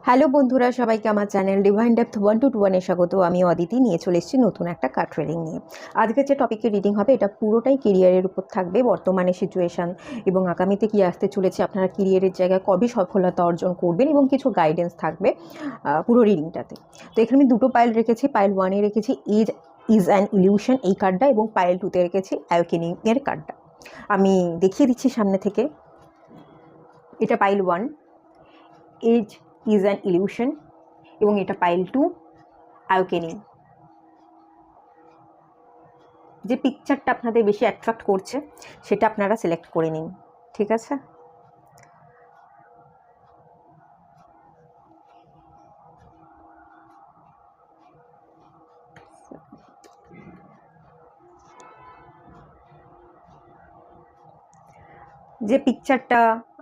Hello বন্ধুরা, সবাইকে আমার চ্যানেল ডিভাইন ডেপথ 1 to 1 স্বাগত। আমি অদিতি নিয়ে চলে এসেছি নতুন একটা কার্ড রিডিং নিয়ে। আজকে যে টপিকে রিডিং হবে এটা পুরোটাই কেরিয়ারের উপর থাকবে, বর্তমানে সিচুয়েশান এবং আগামীতে কি আসতে চলেছে, আপনারা কেরিয়ারের জায়গায় কবে সফলতা অর্জন করবেন এবং কিছু গাইডেন্স থাকবে পুরো রিডিংটাতে। তো এখানে আমি দুটো পাইল রেখেছি। পাইল 1-এ রেখেছি এজ ইজ অ্যান ইলিউশন এই কার্ডটা, এবং পাইল 2-তে রেখেছি অ্যাওয়েকেনিং এর কার্ডটা। আমি দেখিয়ে দিচ্ছি সামনে থেকে। এটা pile 1, age is an illusion, এবং এটা পাইল 2, অ্যাওয়েকেনিং। যে পিকচারটা আপনাদের বেশি অ্যাট্রাক্ট করছে সেটা আপনারা সিলেক্ট করে নিন, ঠিক আছে? যে পিকচারটা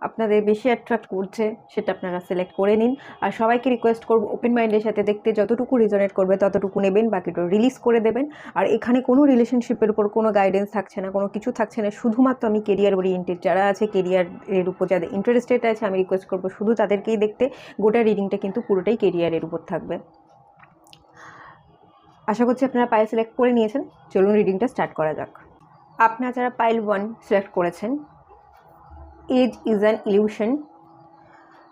আপনাদের বেশি অ্যাট্রাক্ট করছে সেটা আপনারা সিলেক্ট করে নিন। আর সবাইকে রিকোয়েস্ট করব ওপেন মাইন্ডের সাথে দেখতে, যতটুকু রিজনেট করবে ততটুকু নেবেন, বাকিটা রিলিজ করে দেবেন। আর এখানে কোনো রিলেশনশিপের উপর কোনো গাইডেন্স থাকছে না, কোনো কিছু থাকছে না। শুধুমাত্র আমি কেরিয়ার ওরিয়েন্টেড যারা আছে, কেরিয়ারের উপর যাদের ইন্টারেস্টেড আছে, আমি রিকোয়েস্ট করব শুধু তাদেরকেই দেখতে। গোটা রিডিংটা কিন্তু পুরোটাই কেরিয়ারের উপর থাকবে। আশা করছি আপনারা পাইল সিলেক্ট করে নিয়েছেন। চলুন রিডিংটা স্টার্ট করা যাক। আপনারা যারা পাইল 1 সিলেক্ট করেছেন, এজ ইজ অ্যান ইলিউশন,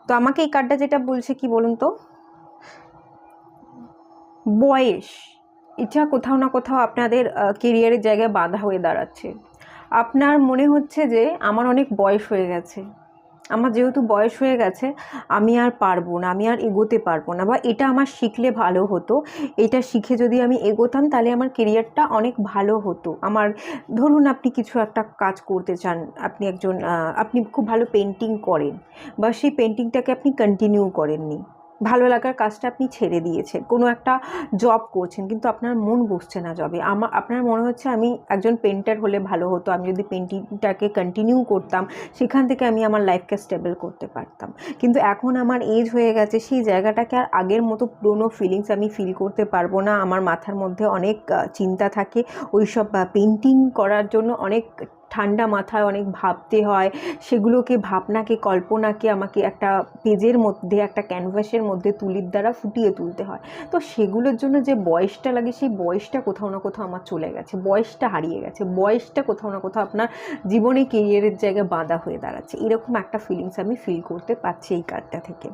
তো আমাকে এই কার্ডটা যেটা বলছে কি বলুন তো, বয়স এটা কোথাও না কোথাও আপনাদের কেরিয়ারের জায়গায় বাধা হয়ে দাঁড়াচ্ছে। আপনার মনে হচ্ছে যে আমার অনেক বয়স হয়ে গেছে, আমার যেহেতু বয়স হয়ে গেছে আমি আর পারবো না, আমি আর এগোতে পারবো না, বা এটা আমার শিখলে ভালো হতো, এটা শিখে যদি আমি এগোতাম তাহলে আমার কেরিয়ারটা অনেক ভালো হতো। আমার ধরুন আপনি কিছু একটা কাজ করতে চান, আপনি একজন আপনি খুব ভালো পেন্টিং করেন, বা সেই পেন্টিংটাকে আপনি কন্টিনিউ করেননি, ভালো লাগার কাজটা আপনি ছেড়ে দিয়েছেন, কোনো একটা জব করছেন কিন্তু আপনার মন বসছে না জবে। আপনার মনে হচ্ছে আমি একজন পেন্টার হলে ভালো হতো, আমি যদি পেন্টিংটাকে কন্টিনিউ করতাম সেখান থেকে আমি আমার লাইফকে স্টেবল করতে পারতাম। কিন্তু এখন আমার এজ হয়ে গেছে, সেই জায়গাটাকে আর আগের মতো পুরনো ফিলিংস আমি ফিল করতে পারবো না। আমার মাথার মধ্যে অনেক চিন্তা থাকে, ওইসব পেন্টিং করার জন্য অনেক ঠান্ডা মাথায় অনেক ভাবতে হয়, সেগুলোকে ভাবনাকে কল্পনাকে আমাকে একটা পেজের মধ্যে, একটা ক্যানভাসের মধ্যে তুলির দ্বারা ফুটিয়ে তুলতে হয়। তো সেগুলোর জন্য যে বয়সটা লাগে সেই বয়সটা কোথাও না কোথাও আমার চলে গেছে, বয়সটা হারিয়ে গেছে, বয়সটা কোথাও না কোথাও আপনার জীবনে কেরিয়ারের জায়গায় বাধা হয়ে দাঁড়াচ্ছে, এরকম একটা ফিলিংস আমি ফিল করতে পারছি এই কার্ডটা থেকে।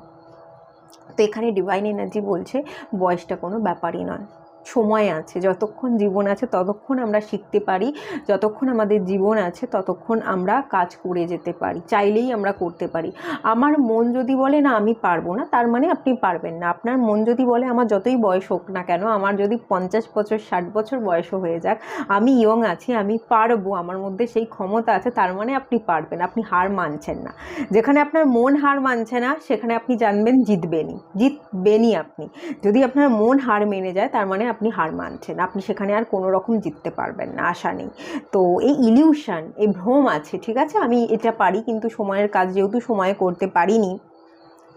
তো এখানে ডিভাইন এনার্জি বলছে বয়সটা কোনো ব্যাপারই নয়, সময় আছে, যতক্ষণ জীবন আছে ততক্ষণ আমরা শিখতে পারি, যতক্ষণ আমাদের জীবন আছে ততক্ষণ আমরা কাজ করে যেতে পারি, চাইলেই আমরা করতে পারি। আমার মন যদি বলে না আমি পারবো না, তার মানে আপনি পারবেন না। আপনার মন যদি বলে আমার যতই বয়স হোক না কেন, আমার যদি 50 বছর 60 বছর বয়সও হয়ে যাক, আমি ইয়ং আছি, আমি পারবো, আমার মধ্যে সেই ক্ষমতা আছে, তার মানে আপনি পারবেন, আপনি হার মানছেন না। যেখানে আপনার মন হার মানছে না সেখানে আপনি জানবেন জিতবেনই আপনি। যদি আপনার মন হার মেনে যায় তার মানে আপনি হার মানছেন, আপনি সেখানে আর কোনো রকম জিততে পারবেন না, আশা নেই। তো এই ইলিউশন, এই ভ্রম আছে, ঠিক আছে, আমি এটা পারি কিন্তু সময়ের কাজ যেহেতু সময়ে করতে পারিনি,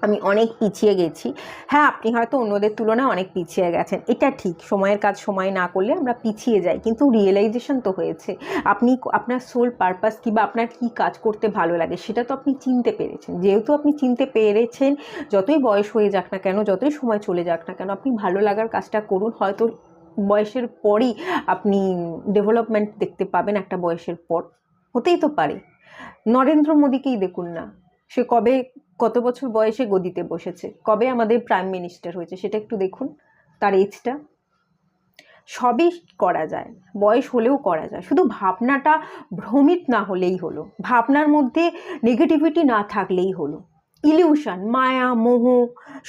আমি অনেক পিছিয়ে গেছি। হ্যাঁ, আপনি হয়তো অন্যদের তুলনায় অনেক পিছিয়ে গেছেন, এটা ঠিক, সময়ের কাজ সময় না করলে আমরা পিছিয়ে যাই, কিন্তু রিয়েলাইজেশন তো হয়েছে। আপনি আপনার সোল পারপাস কী বা আপনার কী কাজ করতে ভালো লাগে সেটা তো আপনি চিনতে পেরেছেন। যেহেতু আপনি চিনতে পেরেছেন, যতই বয়স হয়ে যাক না কেন, যতই সময় চলে যাক না কেন, আপনি ভালো লাগার কাজটা করুন। হয়তো বয়সের পরই আপনি ডেভেলপমেন্ট দেখতে পাবেন, একটা বয়সের পর হতেই তো পারে। নরেন্দ্র মোদীকেই দেখুন না, সে কবে, কত বছর বয়সে গদিতে বসেছে, কবে আমাদের প্রাইম মিনিস্টার হয়েছে সেটা একটু দেখুন, তার এজটা। সবই করা যায়, বয়স হলেও করা যায়, শুধু ভাবনাটা ভ্রমিত না হলেই হলো, ভাবনার মধ্যে নেগেটিভিটি না থাকলেই হলো। ইলিউশন, মায়া, মোহ,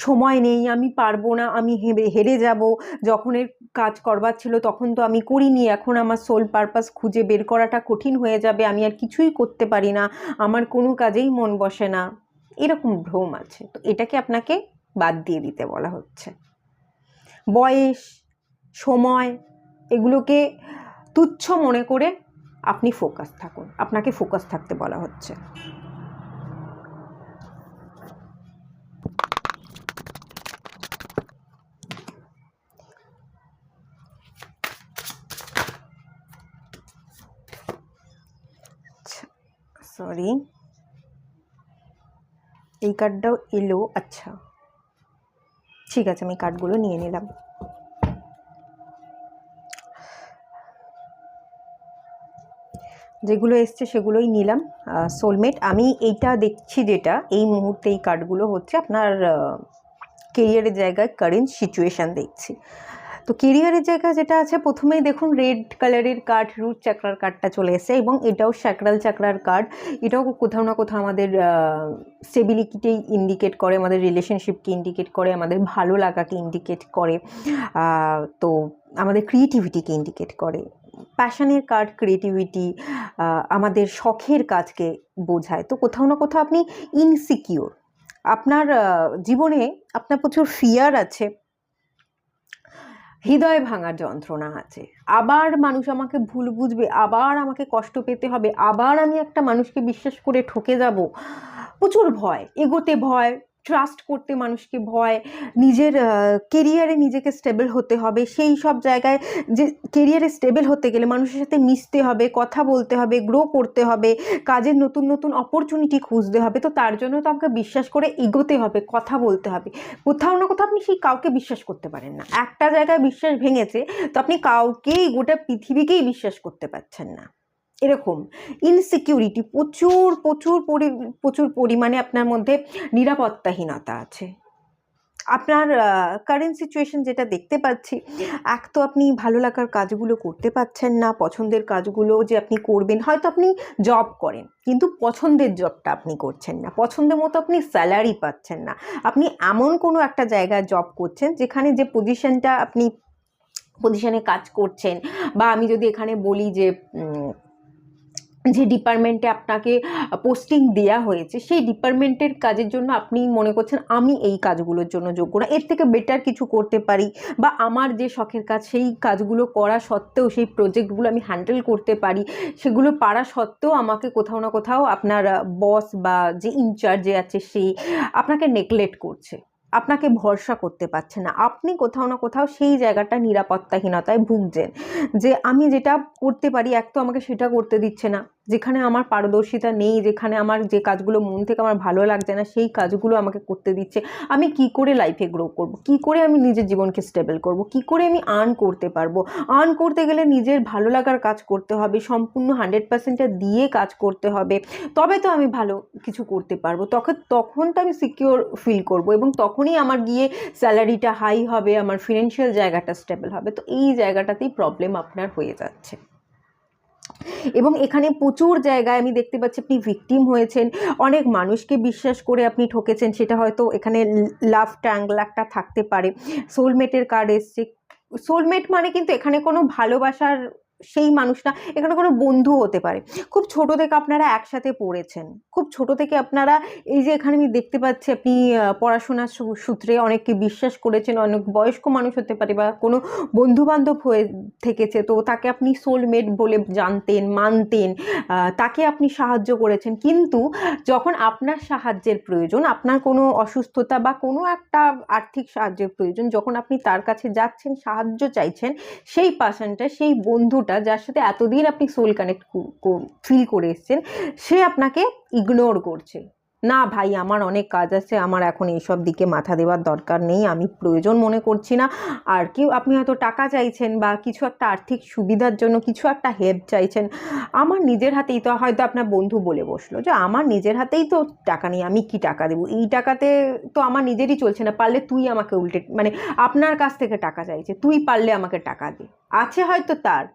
সময় নেই, আমি পারবো না, আমি হেরে যাব, যখন এর কাজ করবার ছিল তখন তো আমি করিনি, এখন আমার সোল পারপাস খুঁজে বের করাটা কঠিন হয়ে যাবে, আমি আর কিছুই করতে পারি না, আমার কোনো কাজেই মন বসে না, এরকম ভ্রম আছে। তো এটাকে আপনাকে বাদ দিয়ে দিতে বলা হচ্ছে। বয়স, সময়, এগুলোকে তুচ্ছ মনে করে আপনি ফোকাস থাকুন, আপনাকে ফোকাস থাকতে বলা হচ্ছে। সরি, এই কার্ডটাও এলো। আচ্ছা, ঠিক আছে, আমি কার্ডগুলো নিয়ে নিলাম। যেগুলো এসছে সেগুলোই নিলাম। সোলমেট, আমি এইটা দেখছি যেটা এই মুহূর্তে এই কার্ডগুলো হচ্ছে আপনার কেরিয়ারের জায়গায় কারেন্ট সিচুয়েশান দেখছি। তো কেরিয়ারের জায়গায় যেটা আছে, প্রথমেই দেখুন রেড কালারের কার্ড, রুট চাকরার কার্ডটা চলে এসেছে, এবং এটাও স্যাক্রাল চাকরার কার্ড। এটাও কোথাও না কোথাও আমাদের স্টেবিলিটিকে ইন্ডিকেট করে, আমাদের রিলেশনশিপকে ইন্ডিকেট করে, আমাদের ভালো লাগাকে ইন্ডিকেট করে, তো আমাদের ক্রিয়েটিভিটিকে ইন্ডিকেট করে। প্যাশনের কার্ড ক্রিয়েটিভিটি, আমাদের শখের কাজকে বোঝায়। তো কোথাও না কোথাও আপনি ইনসিকিওর, আপনার জীবনে আপনার প্রচুর ফিয়ার আছে, হৃদয় ভাঙার যন্ত্রণা আছে, আবার মানুষ আমাকে ভুল বুঝবে, আবার আমাকে কষ্ট পেতে হবে, আবার আমি একটা মানুষকে বিশ্বাস করে ঠকে যাব, প্রচুর ভয়, এগোতে ভয়, ট্রাস্ট করতে মানুষকে ভয়, নিজের কেরিয়ারে নিজেকে স্টেবল হতে হবে। সেই সব জায়গায় যে কেরিয়ারে স্টেবল হতে গেলে মানুষের সাথে মিশতে হবে, কথা বলতে হবে, গ্রো করতে হবে, কাজের নতুন নতুন অপরচুনিটি খুঁজতে হবে। তো তার জন্য তো আমাকে বিশ্বাস করে এগোতে হবে, কথা বলতে হবে। কোথাও না কোথাও আপনি সেই কাউকে বিশ্বাস করতে পারেন না। একটা জায়গায় বিশ্বাস ভেঙেছে, তো আপনি কাউকেই, গোটা পৃথিবীকেই বিশ্বাস করতে পারছেন না। এরকম ইনসিকিউরিটি প্রচুর প্রচুর প্রচুর পরিমাণে আপনার মধ্যে নিরাপত্তাহীনতা আছে। আপনার কারেন্ট সিচুয়েশন যেটা দেখতে পাচ্ছি, এক তো আপনি ভালো লাগার কাজগুলো করতে পারছেন না, পছন্দের কাজগুলো যে আপনি করবেন, হয়তো আপনি জব করেন কিন্তু পছন্দের জবটা আপনি করছেন না, পছন্দের মতো আপনি স্যালারি পাচ্ছেন না। আপনি এমন কোনো একটা জায়গায় জব করছেন যেখানে যে পজিশনটা আপনি পজিশনে কাজ করছেন, বা আমি যদি এখানে বলি যে যে ডিপার্টমেন্টে আপনাকে পোস্টিং দেওয়া হয়েছে, সেই ডিপার্টমেন্টের কাজের জন্য আপনি মনে করছেন আমি এই কাজগুলোর জন্য যোগ্য না, এর থেকে বেটার কিছু করতে পারি, বা আমার যে শখের কাজ সেই কাজগুলো করা সত্ত্বেও, সেই প্রজেক্টগুলো আমি হ্যান্ডেল করতে পারি, সেগুলো পারা সত্ত্বেও আমাকে কোথাও না কোথাও আপনার বস বা যে ইনচার্জ আছে সেই আপনাকে নেগলেক্ট করছে, আপনাকে ভরসা করতে পারছে না। আপনি কোথাও না কোথাও সেই জায়গাটা নিরাপত্তাহীনতায় ভুগছেন, যে আমি যেটা করতে পারি এক তো আমাকে সেটা করতে দিচ্ছে না, যেখানে আমার পারদর্শিতা নেই, যেখানে আমার যে কাজগুলো মন থেকে আমার ভালো লাগছে না সেই কাজগুলো আমাকে করতে দিচ্ছে। আমি কি করে লাইফে গ্রো করব, কি করে আমি নিজের জীবনকে স্টেবল করব, কি করে আমি আর্ন করতে পারবো? আর্ন করতে গেলে নিজের ভালো লাগার কাজ করতে হবে, সম্পূর্ণ 100%টা দিয়ে কাজ করতে হবে, তবে তো আমি ভালো কিছু করতে পারবো, তখন তো আমি সিকিওর ফিল করব, এবং তখনই আমার গিয়ে স্যালারিটা হাই হবে, আমার ফিনান্সিয়াল জায়গাটা স্টেবল হবে। তো এই জায়গাটাতেই প্রবলেম আপনার হয়ে যাচ্ছে, এবং এখানে প্রচুর জায়গায় আমি দেখতে পাচ্ছি আপনি ভিকটিম হয়েছেন, অনেক মানুষকে বিশ্বাস করে আপনি ঠকেছেন, সেটা হয়তো এখানে লাভ ট্রায়াঙ্গেল একটা থাকতে পারে। সোলমেটের কার্ড এসছে, সোলমেট মানে কিন্তু এখানে কোনো ভালোবাসার সেই মানুষ না, এখানে কোনো বন্ধু হতে পারে। খুব ছোট থেকে আপনারা একসাথে পড়েছেন, খুব ছোট থেকে আপনারা, এই যে এখানে আমি দেখতে পাচ্ছি আপনি পড়াশোনার সূত্রে অনেককে বিশ্বাস করেছেন, অনেক বয়স্ক মানুষ হতে পারে, বা কোনো বন্ধুবান্ধব হয়ে থেকেছে, তো তাকে আপনি সোলমেট বলে জানতেন, মানতেন, তাকে আপনি সাহায্য করেছেন। কিন্তু যখন আপনার সাহায্যের প্রয়োজন, আপনার কোনো অসুস্থতা বা কোনো একটা আর্থিক সাহায্যের প্রয়োজন, যখন আপনি তার কাছে যাচ্ছেন, সাহায্য চাইছেন, সেই পার্সনটা, সেই বন্ধুটা যার সাথে এতদিন আপনি সোল কানেক্ট ফিল করে এসছেন, সে আপনাকে ইগনোর করছে। না ভাই, আমার অনেক কাজ আছে, আমার এখন এইসব দিকে মাথা দেওয়ার দরকার নেই, আমি প্রয়োজন মনে করছি না। আর কেউ, আপনি হয়তো টাকা চাইছেন বা কিছু একটা আর্থিক সুবিধার জন্য কিছু একটা হেল্প চাইছেন, আমার নিজের হাতেই তো, হয়তো আপনার বন্ধু বলে বসলো যে আমার নিজের হাতেই তো টাকা নেই, আমি কি টাকা দেবো, এই টাকাতে তো আমার নিজেরই চলছে না, পারলে তুই আমাকে উল্টে, মানে আপনার কাছ থেকে টাকা চাইছে, তুই পারলে আমাকে টাকা দে। আছে হয়তো তার,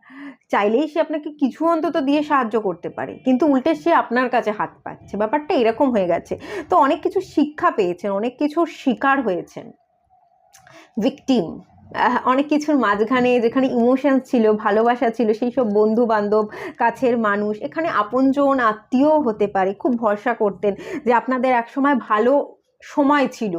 চাইলেই সে আপনাকে কিছু অন্তত দিয়ে সাহায্য করতে পারে, কিন্তু উল্টে সে আপনার কাছে হাত পাচ্ছে, ব্যাপারটা এরকম হয়ে গেছে। তো অনেক কিছু শিক্ষা পেয়েছেন, অনেক কিছুর শিকার হয়েছেন, ভিকটিম, অনেক কিছুর মাঝখানে যেখানে ইমোশনস ছিল, ভালোবাসা ছিল, সেই সব বন্ধু বান্ধব, কাছের মানুষ, এখানে আপনজন আত্মীয় হতে পারে, খুব ভরসা করতেন, যে আপনাদের একসময় ভালো সময় ছিল,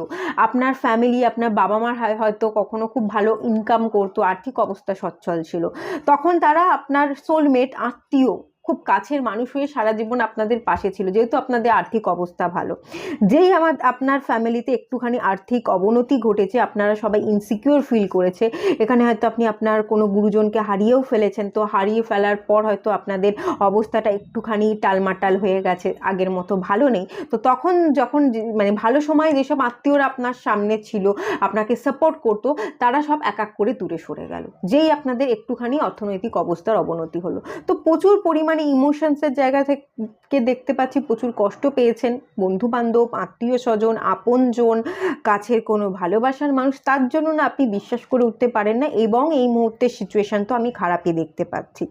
আপনার ফ্যামিলি, আপনার বাবা মার হয়তো কখনো খুব ভালো ইনকাম করতো, আর্থিক অবস্থা সচ্ছল ছিল, তখন তারা আপনার সোলমেট আত্মীয় খুব কাছের মানুষ হয়ে সারা জীবন আপনাদের পাশে ছিল, যেহেতু আপনাদের আর্থিক অবস্থা ভালো। যেই আপনার ফ্যামিলিতে একটুখানি আর্থিক অবনতি ঘটেছে, আপনারা সবাই ইনসিকিউর ফিল করেছে, এখানে হয়তো আপনি আপনার কোনো গুরুজনকে হারিয়েও ফেলেছেন, তো হারিয়ে ফেলার পর হয়তো আপনাদের অবস্থাটা একটুখানি টালমাটাল হয়ে গেছে, আগের মতো ভালো নেই। তো তখন যখন মানে ভালো সময় যেসব আত্মীয়রা আপনার সামনে ছিল, আপনাকে সাপোর্ট করতো, তারা সব এক এক করে দূরে সরে গেল, যেই আপনাদের একটুখানি অর্থনৈতিক অবস্থার অবনতি হলো। তো প্রচুর পরিমাণে ইমোশনসের জায়গা থেকে দেখতে পাচ্ছি প্রচুর কষ্ট পেয়েছেন, বন্ধু বান্ধব, আত্মীয় স্বজন, আপনজন, কাছের কোনো ভালোবাসার মানুষ, তার জন্য না আপনি বিশ্বাস করে উঠতে পারেন না, এবং এই মুহূর্তের সিচুয়েশন তো আমি খারাপই দেখতে পাচ্ছি।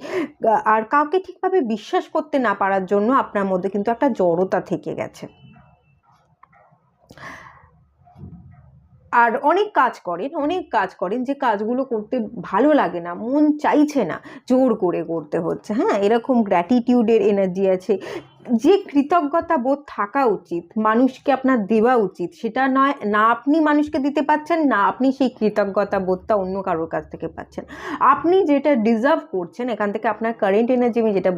আর কাউকে ঠিকভাবে বিশ্বাস করতে না পারার জন্য আপনার মধ্যে কিন্তু একটা জড়তা থেকে গেছে। আর অনেক কাজ করেন যে কাজগুলো করতে ভালো লাগে না, মন চাইছে না, জোর করে করতে হচ্ছে। হ্যাঁ, এরকম গ্র্যাটিটিউডের এনার্জি আছে। যে কৃতজ্ঞতা বোধ থাকা উচিত, মানুষকে আপনার দেওয়া উচিত, সেটা নয়, না আপনি মানুষকে দিতে পারছেন, না আপনি সেই কৃতজ্ঞতা বোধটা অন্য কারোর কাছ থেকে পাচ্ছেন। আপনি যেটা ডিজার্ভ করছেন, এখান থেকে আপনার কারেন্ট এনার্জি আমি যেটা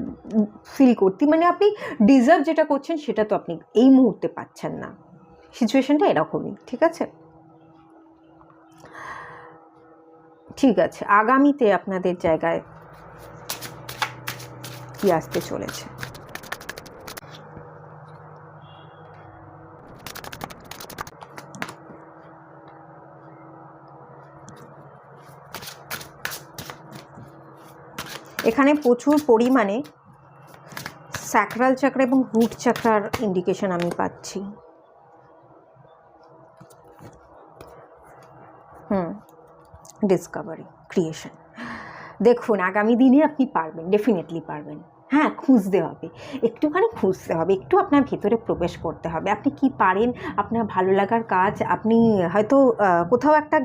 ফিল করছি, মানে আপনি ডিজার্ভ যেটা করছেন সেটা তো আপনি এই মুহূর্তে পাচ্ছেন না। সিচুয়েশনটা এরকমই, ঠিক আছে? ঠিক আছে, আগামীতে আপনাদের জায়গায় কি আসতে চলেছে? এখানে প্রচুর পরিমাণে স্যাক্রাল চাকরা এবং রুট চাকরার ইন্ডিকেশন আমি পাচ্ছি। Discovery, creation. দেখুন, আগামী দিনে আপনি পারবেন, ডেফিনেটলি পারবেন। হ্যাঁ, খুঁজতে হবে, একটুখানি খুঁজতে হবে, একটু আপনার ভেতরে প্রবেশ করতে হবে। আপনি কি পারেন, আপনার ভালো লাগার কাজ, আপনি হয়তো কোথাও একটা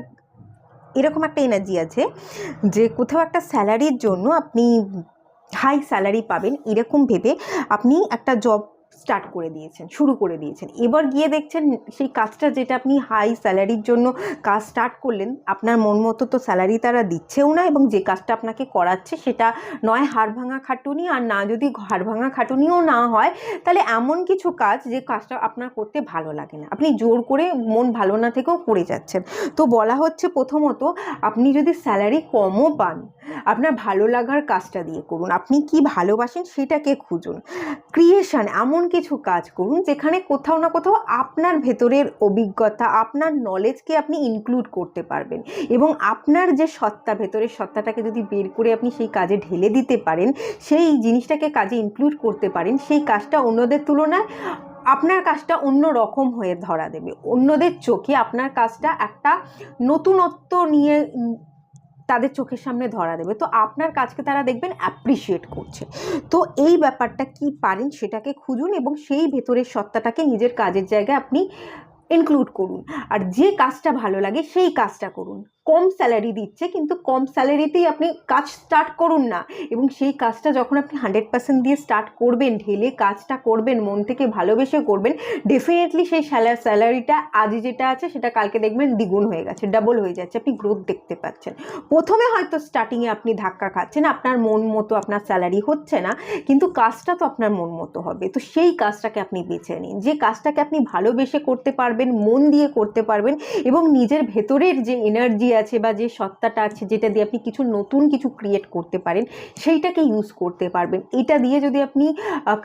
এরকম একটা এনার্জি আছে যে কোথাও একটা স্যালারির জন্য আপনি হাই স্যালারি পাবেন এরকম ভেবে আপনি একটা জব শুরু করে দিয়েছেন। এবার গিয়ে দেখছেন সেই কাজটা যেটা আপনি হাই স্যালারির জন্য কাজ স্টার্ট করলেন, আপনার মন মতো তো স্যালারি তারা দিচ্ছেও না, এবং যে কাজটা আপনাকে করাচ্ছে সেটা নয় হাড় ভাঙা খাটুনি, আর না যদি হাড় ভাঙা খাটুনিও না হয়, তাহলে এমন কিছু কাজ যে কাজটা আপনার করতে ভালো লাগে না, আপনি জোর করে মন ভালো না থেকেও করে যাচ্ছেন। তো বলা হচ্ছে, প্রথমত আপনি যদি স্যালারি কমও পান, আপনার ভালো লাগার কাজটা দিয়ে করুন, আপনি কি ভালোবাসেন সেটাকে খুঁজুন। ক্রিয়েশন, এমন কিছু কাজ করুন যেখানে কোথাও না কোথাও আপনার ভেতরের অভিজ্ঞতা, আপনার নলেজকে আপনি ইনক্লুড করতে পারবেন, এবং আপনার যে সত্তা, ভেতরের সত্তাটাকে যদি বের করে আপনি সেই কাজে ঢেলে দিতে পারেন, সেই জিনিসটাকে কাজে ইনক্লুড করতে পারেন, সেই কাজটা অন্যদের তুলনায় আপনার কাজটা অন্য রকম হয়ে ধরা দেবে। অন্যদের চোখে আপনার কাজটা একটা নতুনত্ব নিয়ে তাদের চোখের সামনে ধরা দেবে, তো আপনার কাজকে তারা দেখবেন অ্যাপ্রিসিয়েট করছে। তো এই ব্যাপারটা কি পারেন সেটাকে খুঁজুন, এবং সেই ভেতরের সত্তাটাকে নিজের কাজের জায়গায় আপনি ইনক্লুড করুন। আর যে কাজটা ভালো লাগে সেই কাজটা করুন। কম স্যালারি দিচ্ছে, কিন্তু কম স্যালারিতেই আপনি কাজ স্টার্ট করুন না, এবং সেই কাজটা যখন আপনি 100% দিয়ে স্টার্ট করবেন, ঢেলে কাজটা করবেন, মন থেকে ভালোবেসে করবেন, ডেফিনেটলি সেই স্যালারিটা আজ যেটা আছে সেটা কালকে দেখবেন দ্বিগুণ হয়ে গেছে, ডাবল হয়ে যাচ্ছে, আপনি গ্রোথ দেখতে পাচ্ছেন। প্রথমে হয়তো স্টার্টিংয়ে আপনি ধাক্কা খাচ্ছেন, আপনার মন মতো আপনার স্যালারি হচ্ছে না, কিন্তু কাজটা তো আপনার মন মতো হবে। তো সেই কাজটাকে আপনি বেছে নিন, যে কাজটাকে আপনি ভালোবেসে করতে পারবেন, মন দিয়ে করতে পারবেন, এবং নিজের ভেতরের যে এনার্জি আছে বা যে সত্তাটা আছে যেটা দিয়ে আপনি কিছু নতুন কিছু ক্রিয়েট করতে পারেন, সেইটাকে ইউজ করতে পারবেন। এটা দিয়ে যদি আপনি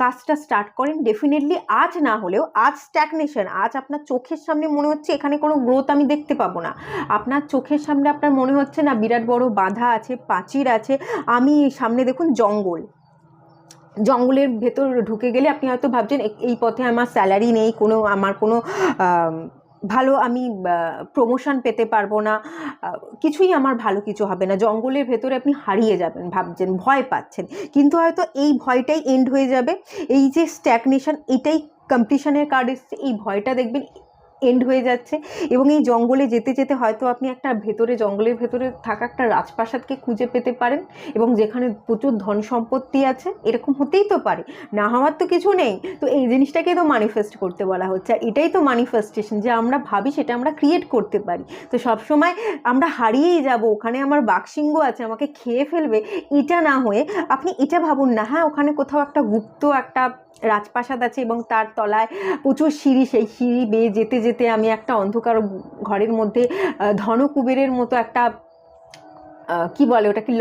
কাজটা স্টার্ট করেন, ডেফিনেটলি আজ না হলেও, আজ স্ট্যাগনেশন, আজ আপনার চোখের সামনে মনে হচ্ছে এখানে কোনো গ্রোথ আমি দেখতে পাবো না, আপনার চোখের সামনে আপনার মনে হচ্ছে না বিরাট বড় বাধা আছে, প্রাচীর আছে, আমি সামনে দেখুন জঙ্গলের ভেতর ঢুকে গেলে আপনি হয়তো ভাবছেন এই পথে আমার স্যালারি নেই, আমার কোনো ভালো আমি প্রমোশন পেতে পারবো না, কিছুই আমার ভালো কিছু হবে না, জঙ্গলের ভেতরে আপনি হারিয়ে যাবেন, ভাবছেন, ভয় পাচ্ছেন, কিন্তু হয়তো এই ভয়টাই এন্ড হয়ে যাবে। এই যে স্ট্যাগনেশন, এটাই কমপ্লিশনের কার্ড এসছে, এই ভয়টা দেখবেন এন্ড হয়ে যাচ্ছে। এবং এই জঙ্গলে যেতে যেতে হয়তো আপনি একটা জঙ্গলের ভেতরে থাকা একটা রাজপ্রাসাদকে খুঁজে পেতে পারেন, এবং যেখানে প্রচুর ধন সম্পত্তি আছে। এরকম হতেই তো পারে, না হওয়ার তো কিছু নেই। তো এই জিনিসটাকে তো ম্যানিফেস্ট করতে বলা হচ্ছে, আর এটাই তো ম্যানিফেস্টেশন, যে আমরা ভাবি সেটা আমরা ক্রিয়েট করতে পারি। তো সবসময় আমরা হারিয়েই যাব, ওখানে আমার বাঘসিংহ আছে আমাকে খেয়ে ফেলবে, এটা না হয়ে আপনি এটা ভাবুন না, হ্যাঁ ওখানে কোথাও একটা গুপ্ত একটা রাজপ্রাসাদ আছে এবং তার তলায় প্রচুর সিঁড়ি, সেই সিঁড়ি বেয়ে যেতে যেতে আমি একটা অন্ধকার ঘরের মধ্যে ধনকুবেরের মতো একটা কি বলে ওটাকে,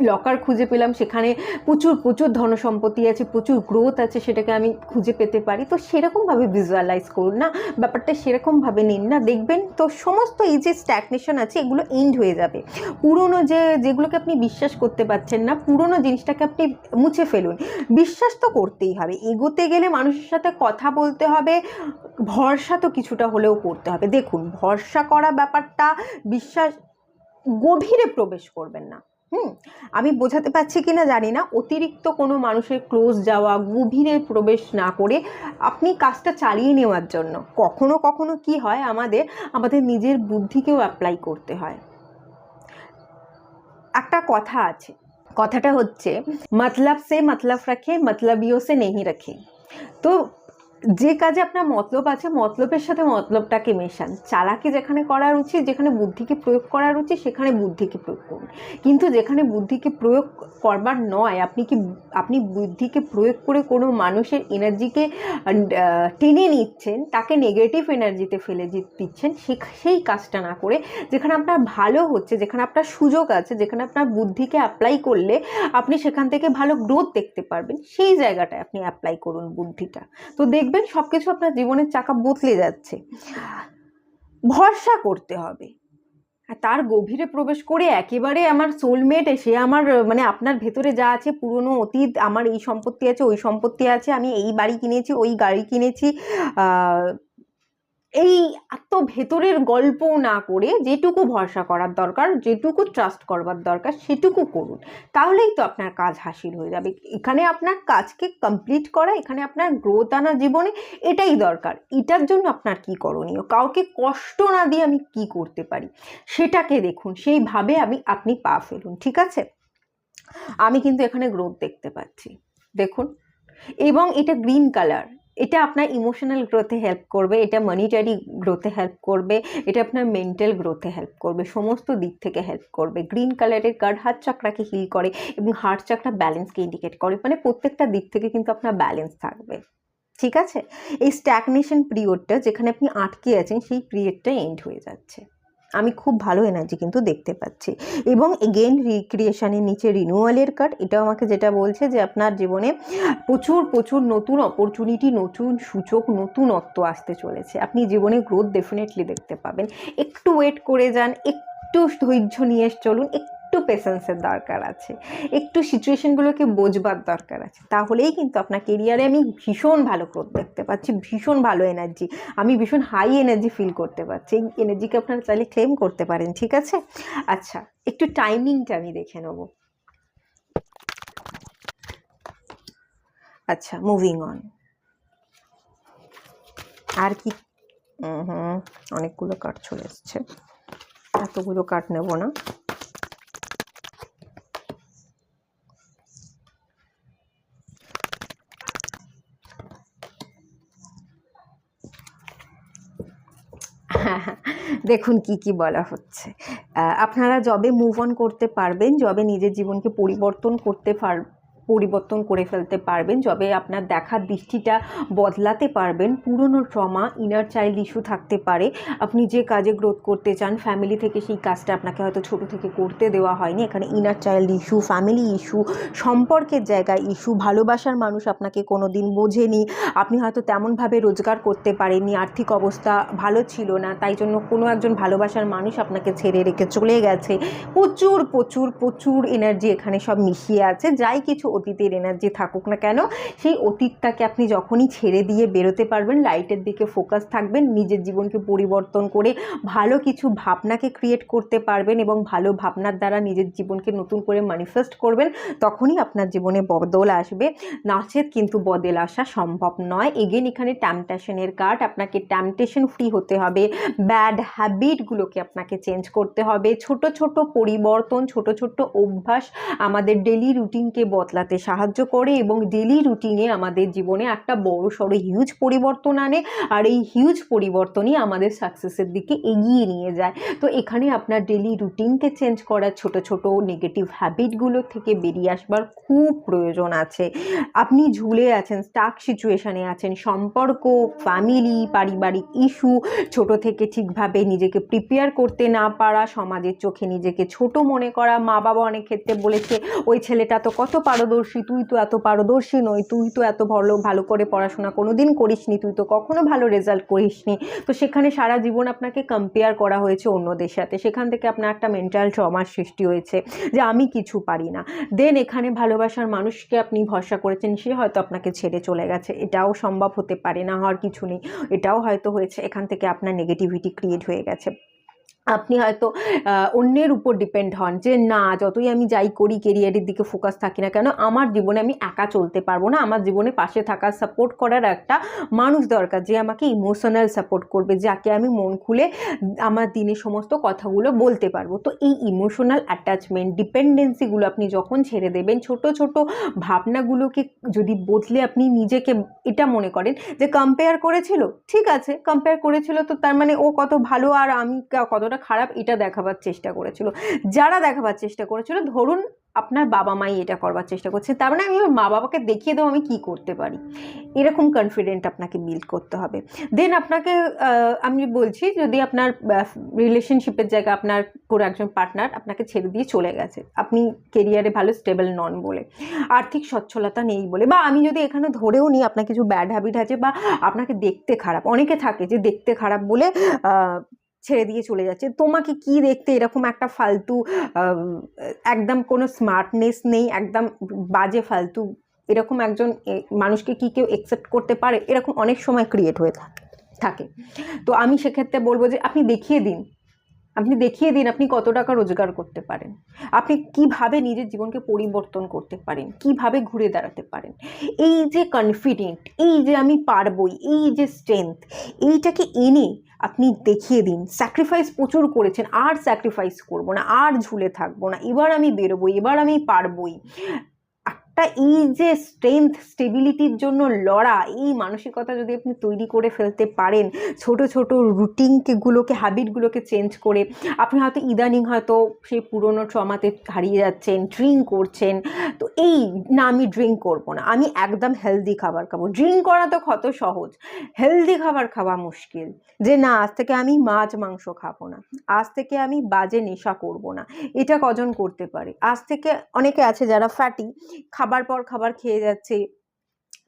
লকার খুঁজে পেলাম, সেখানে প্রচুর প্রচুর ধনসম্পত্তি আছে, প্রচুর গ্রোথ আছে, সেটাকে আমি খুঁজে পেতে পারি। তো সেরকমভাবে ভিজুয়ালাইজ করুন না, ব্যাপারটা সেরকমভাবে নিন না, দেখবেন তো সমস্ত এই যে স্ট্যাগনেশন আছে এগুলো এন্ড হয়ে যাবে। পুরনো যেগুলোকে আপনি বিশ্বাস করতে পারছেন না, পুরনো জিনিসটাকে আপনি মুছে ফেলুন। বিশ্বাস তো করতেই হবে, এগোতে গেলে মানুষের সাথে কথা বলতে হবে, ভরসা তো কিছুটা হলেও করতে হবে। দেখুন, ভরসা করা ব্যাপারটা, বিশ্বাস, গভীরে প্রবেশ করবেন না। আমি বোঝাতে পারছি কিনা জানি না, অতিরিক্ত কোনো মানুষের ক্লোজ যাওয়া, গভীরে প্রবেশ না করে আপনি কাজটা চালিয়ে নেওয়ার জন্য কখনো কখনো কি হয়, আমাদের নিজের বুদ্ধিকেও অ্যাপ্লাই করতে হয়। একটা কথা আছে, কথাটা হচ্ছে মতলব সে মতলব রাখে, মতলবিও সে নেহি রাখে। তো যে কাজে আপনার মতলব আছে, মতলবের সাথে মতলবটাকে মেশান। চালাকি যেখানে করার উচিত, যেখানে বুদ্ধিকে প্রয়োগ করার উচিত, সেখানে বুদ্ধিকে প্রয়োগ করুন। কিন্তু যেখানে বুদ্ধিকে প্রয়োগ করবার নয়, আপনি বুদ্ধিকে প্রয়োগ করে কোনো মানুষের এনার্জিকে টেনে নিচ্ছেন, তাকে নেগেটিভ এনার্জিতে ফেলে দিচ্ছেন, সেই কাজটা না করে যেখানে আপনার ভালো হচ্ছে, যেখানে আপনার সুযোগ আছে, যেখানে আপনার বুদ্ধিকে অ্যাপ্লাই করলে আপনি সেখান থেকে ভালো গ্রোথ দেখতে পারবেন, সেই জায়গাটায় আপনি অ্যাপ্লাই করুন বুদ্ধিটা। তো দেখবেন সব কিছু আপনার জীবনের চাকা বদলে যাচ্ছে। ভরসা করতে হবে, তার গভীরে প্রবেশ করে একেবারে আমার সোলমেট, সে আমার মানে আপনার ভেতরে যা আছে পুরনো অতীত, আমার এই সম্পত্তি আছে, ওই সম্পত্তি আছে, আমি এই বাড়ি কিনেছি, ওই গাড়ি কিনেছি, এই এত ভেতরের গল্প না করে যেটুকু ভরসা করার দরকার, যেটুকু ট্রাস্ট করবার দরকার সেটুকু করুন, তাহলেই তো আপনার কাজ হাসিল হয়ে যাবে। এখানে আপনার কাজকে কমপ্লিট করা, এখানে আপনার গ্রোথ আনা জীবনে, এটাই দরকার। এটার জন্য আপনার কি করণীয়, কাউকে কষ্ট না দিয়ে আমি কি করতে পারি সেটাকে দেখুন, সেইভাবে আপনি পা ফেলুন। ঠিক আছে, আমি কিন্তু এখানে গ্রোথ দেখতে পাচ্ছি, দেখুন। এবং এটা গ্রিন কালার, এটা আপনার ইমোশনাল গ্রোথে হেল্প করবে, এটা মনিটারি গ্রোথে হেল্প করবে, এটা আপনার মেন্টাল গ্রোথে হেল্প করবে, সমস্ত দিক থেকে হেল্প করবে। গ্রিন কালারের কার্ড হার্ট চাকরাকে হিল করে এবং হার্ট চাকরা ব্যালেন্সকে ইন্ডিকেট করে, মানে প্রত্যেকটা দিক থেকে কিন্তু আপনার ব্যালেন্স থাকবে। ঠিক আছে, এই স্ট্যাগনেশন পিরিয়ডটা যেখানে আপনি আটকে আছেন, সেই পিরিয়ডটা এন্ড হয়ে যাচ্ছে। আমি খুব ভালো এনার্জি কিন্তু দেখতে পাচ্ছি। এবং এগেন রিক্রিয়েশনের নিচে রিনিউয়ালের কার্ড, এটাও আমাকে যেটা বলছে যে আপনার জীবনে প্রচুর প্রচুর নতুন অপরচুনিটি, নতুন সূচক, নতুনত্ব আসতে চলেছে। আপনি জীবনে গ্রোথ ডেফিনেটলি দেখতে পাবেন। একটু ওয়েট করে যান, একটু ধৈর্য নিয়ে চলুন, একটু পেশেন্সের দরকার আছে, একটু সিচুয়েশনগুলোকে বোঝবার দরকার আছে, তাহলেই কিন্তু আপনার কেরিয়ারে আমি ভীষণ ভালো গ্রোথ দেখতে পাচ্ছি, ভীষণ ভালো এনার্জি, আমি ভীষণ হাই এনার্জি ফিল করতে পারছি। এই এনার্জিকে আপনারা চাইলে ক্লেম করতে পারেন। ঠিক আছে, আচ্ছা একটু টাইমিংটা আমি দেখে নেব। আচ্ছা, মুভিং অন। আর কি, অনেকগুলো কার্ড চলে এসছে, এতগুলো কার্ড নেব না। দেখুন কি কি বলা হচ্ছে, আপনারা যবে মুভ অন করতে পারবেন, যবে নিজের জীবনকে পরিবর্তন করে ফেলতে পারবেন, যবে আপনার দেখার দৃষ্টিটা বদলাতে পারবেন, পুরনো ট্রমা, ইনার চাইল্ড ইস্যু থাকতে পারে, আপনি যে কাজে গ্রোথ করতে চান, ফ্যামিলি থেকে সেই কাজটা আপনাকে হয়তো ছোট থেকে করতে দেওয়া হয়নি, এখানে inner child issue, family issue, সম্পর্কের জায়গায় ইস্যু, ভালোবাসার মানুষ আপনাকে কোনো দিন বোঝেনি, আপনি হয়তো তেমনভাবে রোজগার করতে পারেননি, আর্থিক অবস্থা ভালো ছিল না, তাই জন্য কোনো একজন ভালোবাসার মানুষ আপনাকে ছেড়ে রেখে চলে গেছে। প্রচুর প্রচুর প্রচুর এনার্জি এখানে সব মিশিয়ে আছে, যাই কিছু অতীতের এনার্জি থাকুক না কেন, সেই অতীতটাকে আপনি যখনই ছেড়ে দিয়ে বেরোতে পারবেন, লাইটের দিকে ফোকাস থাকবেন, নিজের জীবনকে পরিবর্তন করে ভালো কিছু ভাবনাকে ক্রিয়েট করতে পারবেন এবং ভালো ভাবনার দ্বারা নিজের জীবনকে নতুন করে ম্যানিফেস্ট করবেন, তখনই আপনার জীবনে বদল আসবে। নাচের কিন্তু বদল আসা সম্ভব নয়। এগেন এখানে ট্যাম্পটেশনের কার্ড, আপনাকে ট্যাম্পটেশন ফ্রি হতে হবে, ব্যাড হ্যাবিটগুলোকে আপনাকে চেঞ্জ করতে হবে। ছোট ছোট পরিবর্তন, ছোট ছোট অভ্যাস আমাদের ডেলি রুটিনকে বদলাতে সাহায্য করে এবং ডেলি রুটিনে আমাদের জীবনে একটা বড় সড়ো হিউজ পরিবর্তন আনে, আর এই হিউজ পরিবর্তনই আমাদের সাকসেসের দিকে এগিয়ে নিয়ে যায়। তো এখানে আপনার ডেলি রুটিনকে চেঞ্জ করার, ছোট ছোট নেগেটিভ হ্যাবিটগুলো থেকে বেরিয়ে আসবার খুব প্রয়োজন আছে। আপনি ঝুলে আছেন, স্টাক সিচুয়েশানে আছেন, সম্পর্ক, ফ্যামিলি, পারিবারিক ইস্যু, ছোট থেকে ঠিকভাবে নিজেকে প্রিপেয়ার করতে না পারা, সমাজের চোখে নিজেকে ছোট মনে করা, মা বাবা অনেক ক্ষেত্রে বলেছে ওই ছেলেটা তো কত পারদর্শী, তুই তো এত পারদর্শী নই, তুই তো এত ভালো করে পড়াশোনা কোনো দিন করিসনি, তুই তো কখনো ভালো রেজাল্ট করিসনি। তো সেখানে সারা জীবন আপনাকে কম্পেয়ার করা হয়েছে অন্যদের সাথে, সেখান থেকে আপনার একটা মেন্টাল ট্রমার সৃষ্টি হয়েছে যে আমি কিছু পারি না। দেন এখানে ভালোবাসার মানুষকে আপনি ভরসা করেছেন, সে হয়তো আপনাকে ছেড়ে চলে গেছে, এটাও সম্ভব হতে পারে, না হওয়ার কিছু নেই, এটাও হয়তো হয়েছে। এখান থেকে আপনার নেগেটিভিটি ক্রিয়েট হয়ে গেছে। আপনি হয়তো অন্যের উপর ডিপেন্ড হন যে না, যতই আমি যাই করি, কেরিয়ারের দিকে ফোকাস থাকি না কেন, আমার জীবনে আমি একা চলতে পারবো না, আমার জীবনে পাশে থাকার, সাপোর্ট করার একটা মানুষ দরকার, যে আমাকে ইমোশনাল সাপোর্ট করবে, যাকে আমি মন খুলে আমার দিনের সমস্ত কথাগুলো বলতে পারবো। তো এই ইমোশনাল অ্যাটাচমেন্ট, ডিপেন্ডেন্সিগুলো আপনি যখন ছেড়ে দেবেন, ছোট ছোট ভাবনাগুলোকে যদি বদলে আপনি নিজেকে এটা মনে করেন যে কম্পেয়ার করেছিল, ঠিক আছে কম্পেয়ার করেছিল, তো তার মানে ও কত ভালো আর আমি কতটা খারাপ, এটা দেখাবার চেষ্টা করেছিল। যারা দেখাবার চেষ্টা করেছিল, ধরুন আপনার বাবা মাই এটা করবার চেষ্টা করছে, তার মানে আমি আমার মা বাবাকে দেখিয়ে দেবো আমি কি করতে পারি, এরকম কনফিডেন্ট আপনাকে বিল্ড করতে হবে। দেন আপনাকে আমি বলছি, যদি আপনার রিলেশনশিপের জায়গা, আপনার কোনো একজন পার্টনার আপনাকে ছেড়ে দিয়ে চলে গেছে, আপনি কেরিয়ারে ভালো স্টেবল নন বলে, আর্থিক সচ্ছলতা নেই বলে, বা আমি যদি এখানে ধরেও নিই আপনার কিছু ব্যাড হ্যাবিট আছে, বা আপনাকে দেখতে খারাপ, অনেকে থাকে যে দেখতে খারাপ বলে ছেড়ে দিয়ে চলে যাচ্ছে, তোমাকে কি দেখতে এরকম একটা ফালতু, একদম কোনো স্মার্টনেস নেই, একদম বাজে ফালতু, এরকম একজন মানুষকে কি কেউ অ্যাকসেপ্ট করতে পারে? এরকম অনেক সময় ক্রিয়েট হয়ে থাকে। তো আমি সেক্ষেত্রে বলবো যে আপনি দেখিয়ে দিন, আপনি কত টাকা রোজগার করতে পারেন, আপনি কিভাবে নিজের জীবনকে পরিবর্তন করতে পারেন, কিভাবে ঘুরে দাঁড়াতে পারেন। এই যে কনফিডেন্ট, এই যে আমি পারবই, এই যে স্ট্রেংথ, এইটাকে এনে আপনি দেখিয়ে দিন। স্যাক্রিফাইস প্রচুর করেছেন, আর স্যাক্রিফাইস করবো না, আর ঝুলে থাকবো না, এবার আমি বেরোবই, এবার আমি পারবই। এই যে স্ট্রেংথ, স্টেবিলিটির জন্য লড়া, এই মানসিকতা যদি আপনি তৈরি করে ফেলতে পারেন, ছোট ছোট রুটিনগুলোকে, হ্যাবিটগুলোকে চেঞ্জ করে, আপনি হয়তো ইদানিং হয়তো সেই পুরনো ট্রমাতে হারিয়ে যাচ্ছেন, ড্রিঙ্ক করছেন, তো এই না আমি ড্রিঙ্ক করবো না, আমি একদম হেলদি খাবার খাবো। ড্রিঙ্ক করা তো কত সহজ, হেলদি খাবার খাওয়া মুশকিল। যে না আজ থেকে আমি মাছ মাংস খাবো না, আজ থেকে আমি বাজে নেশা করবো না, এটা কজন করতে পারে? আজ থেকে অনেকে আছে যারা ফ্যাটি, খাবার পর খাবার খেয়ে যাচ্ছে,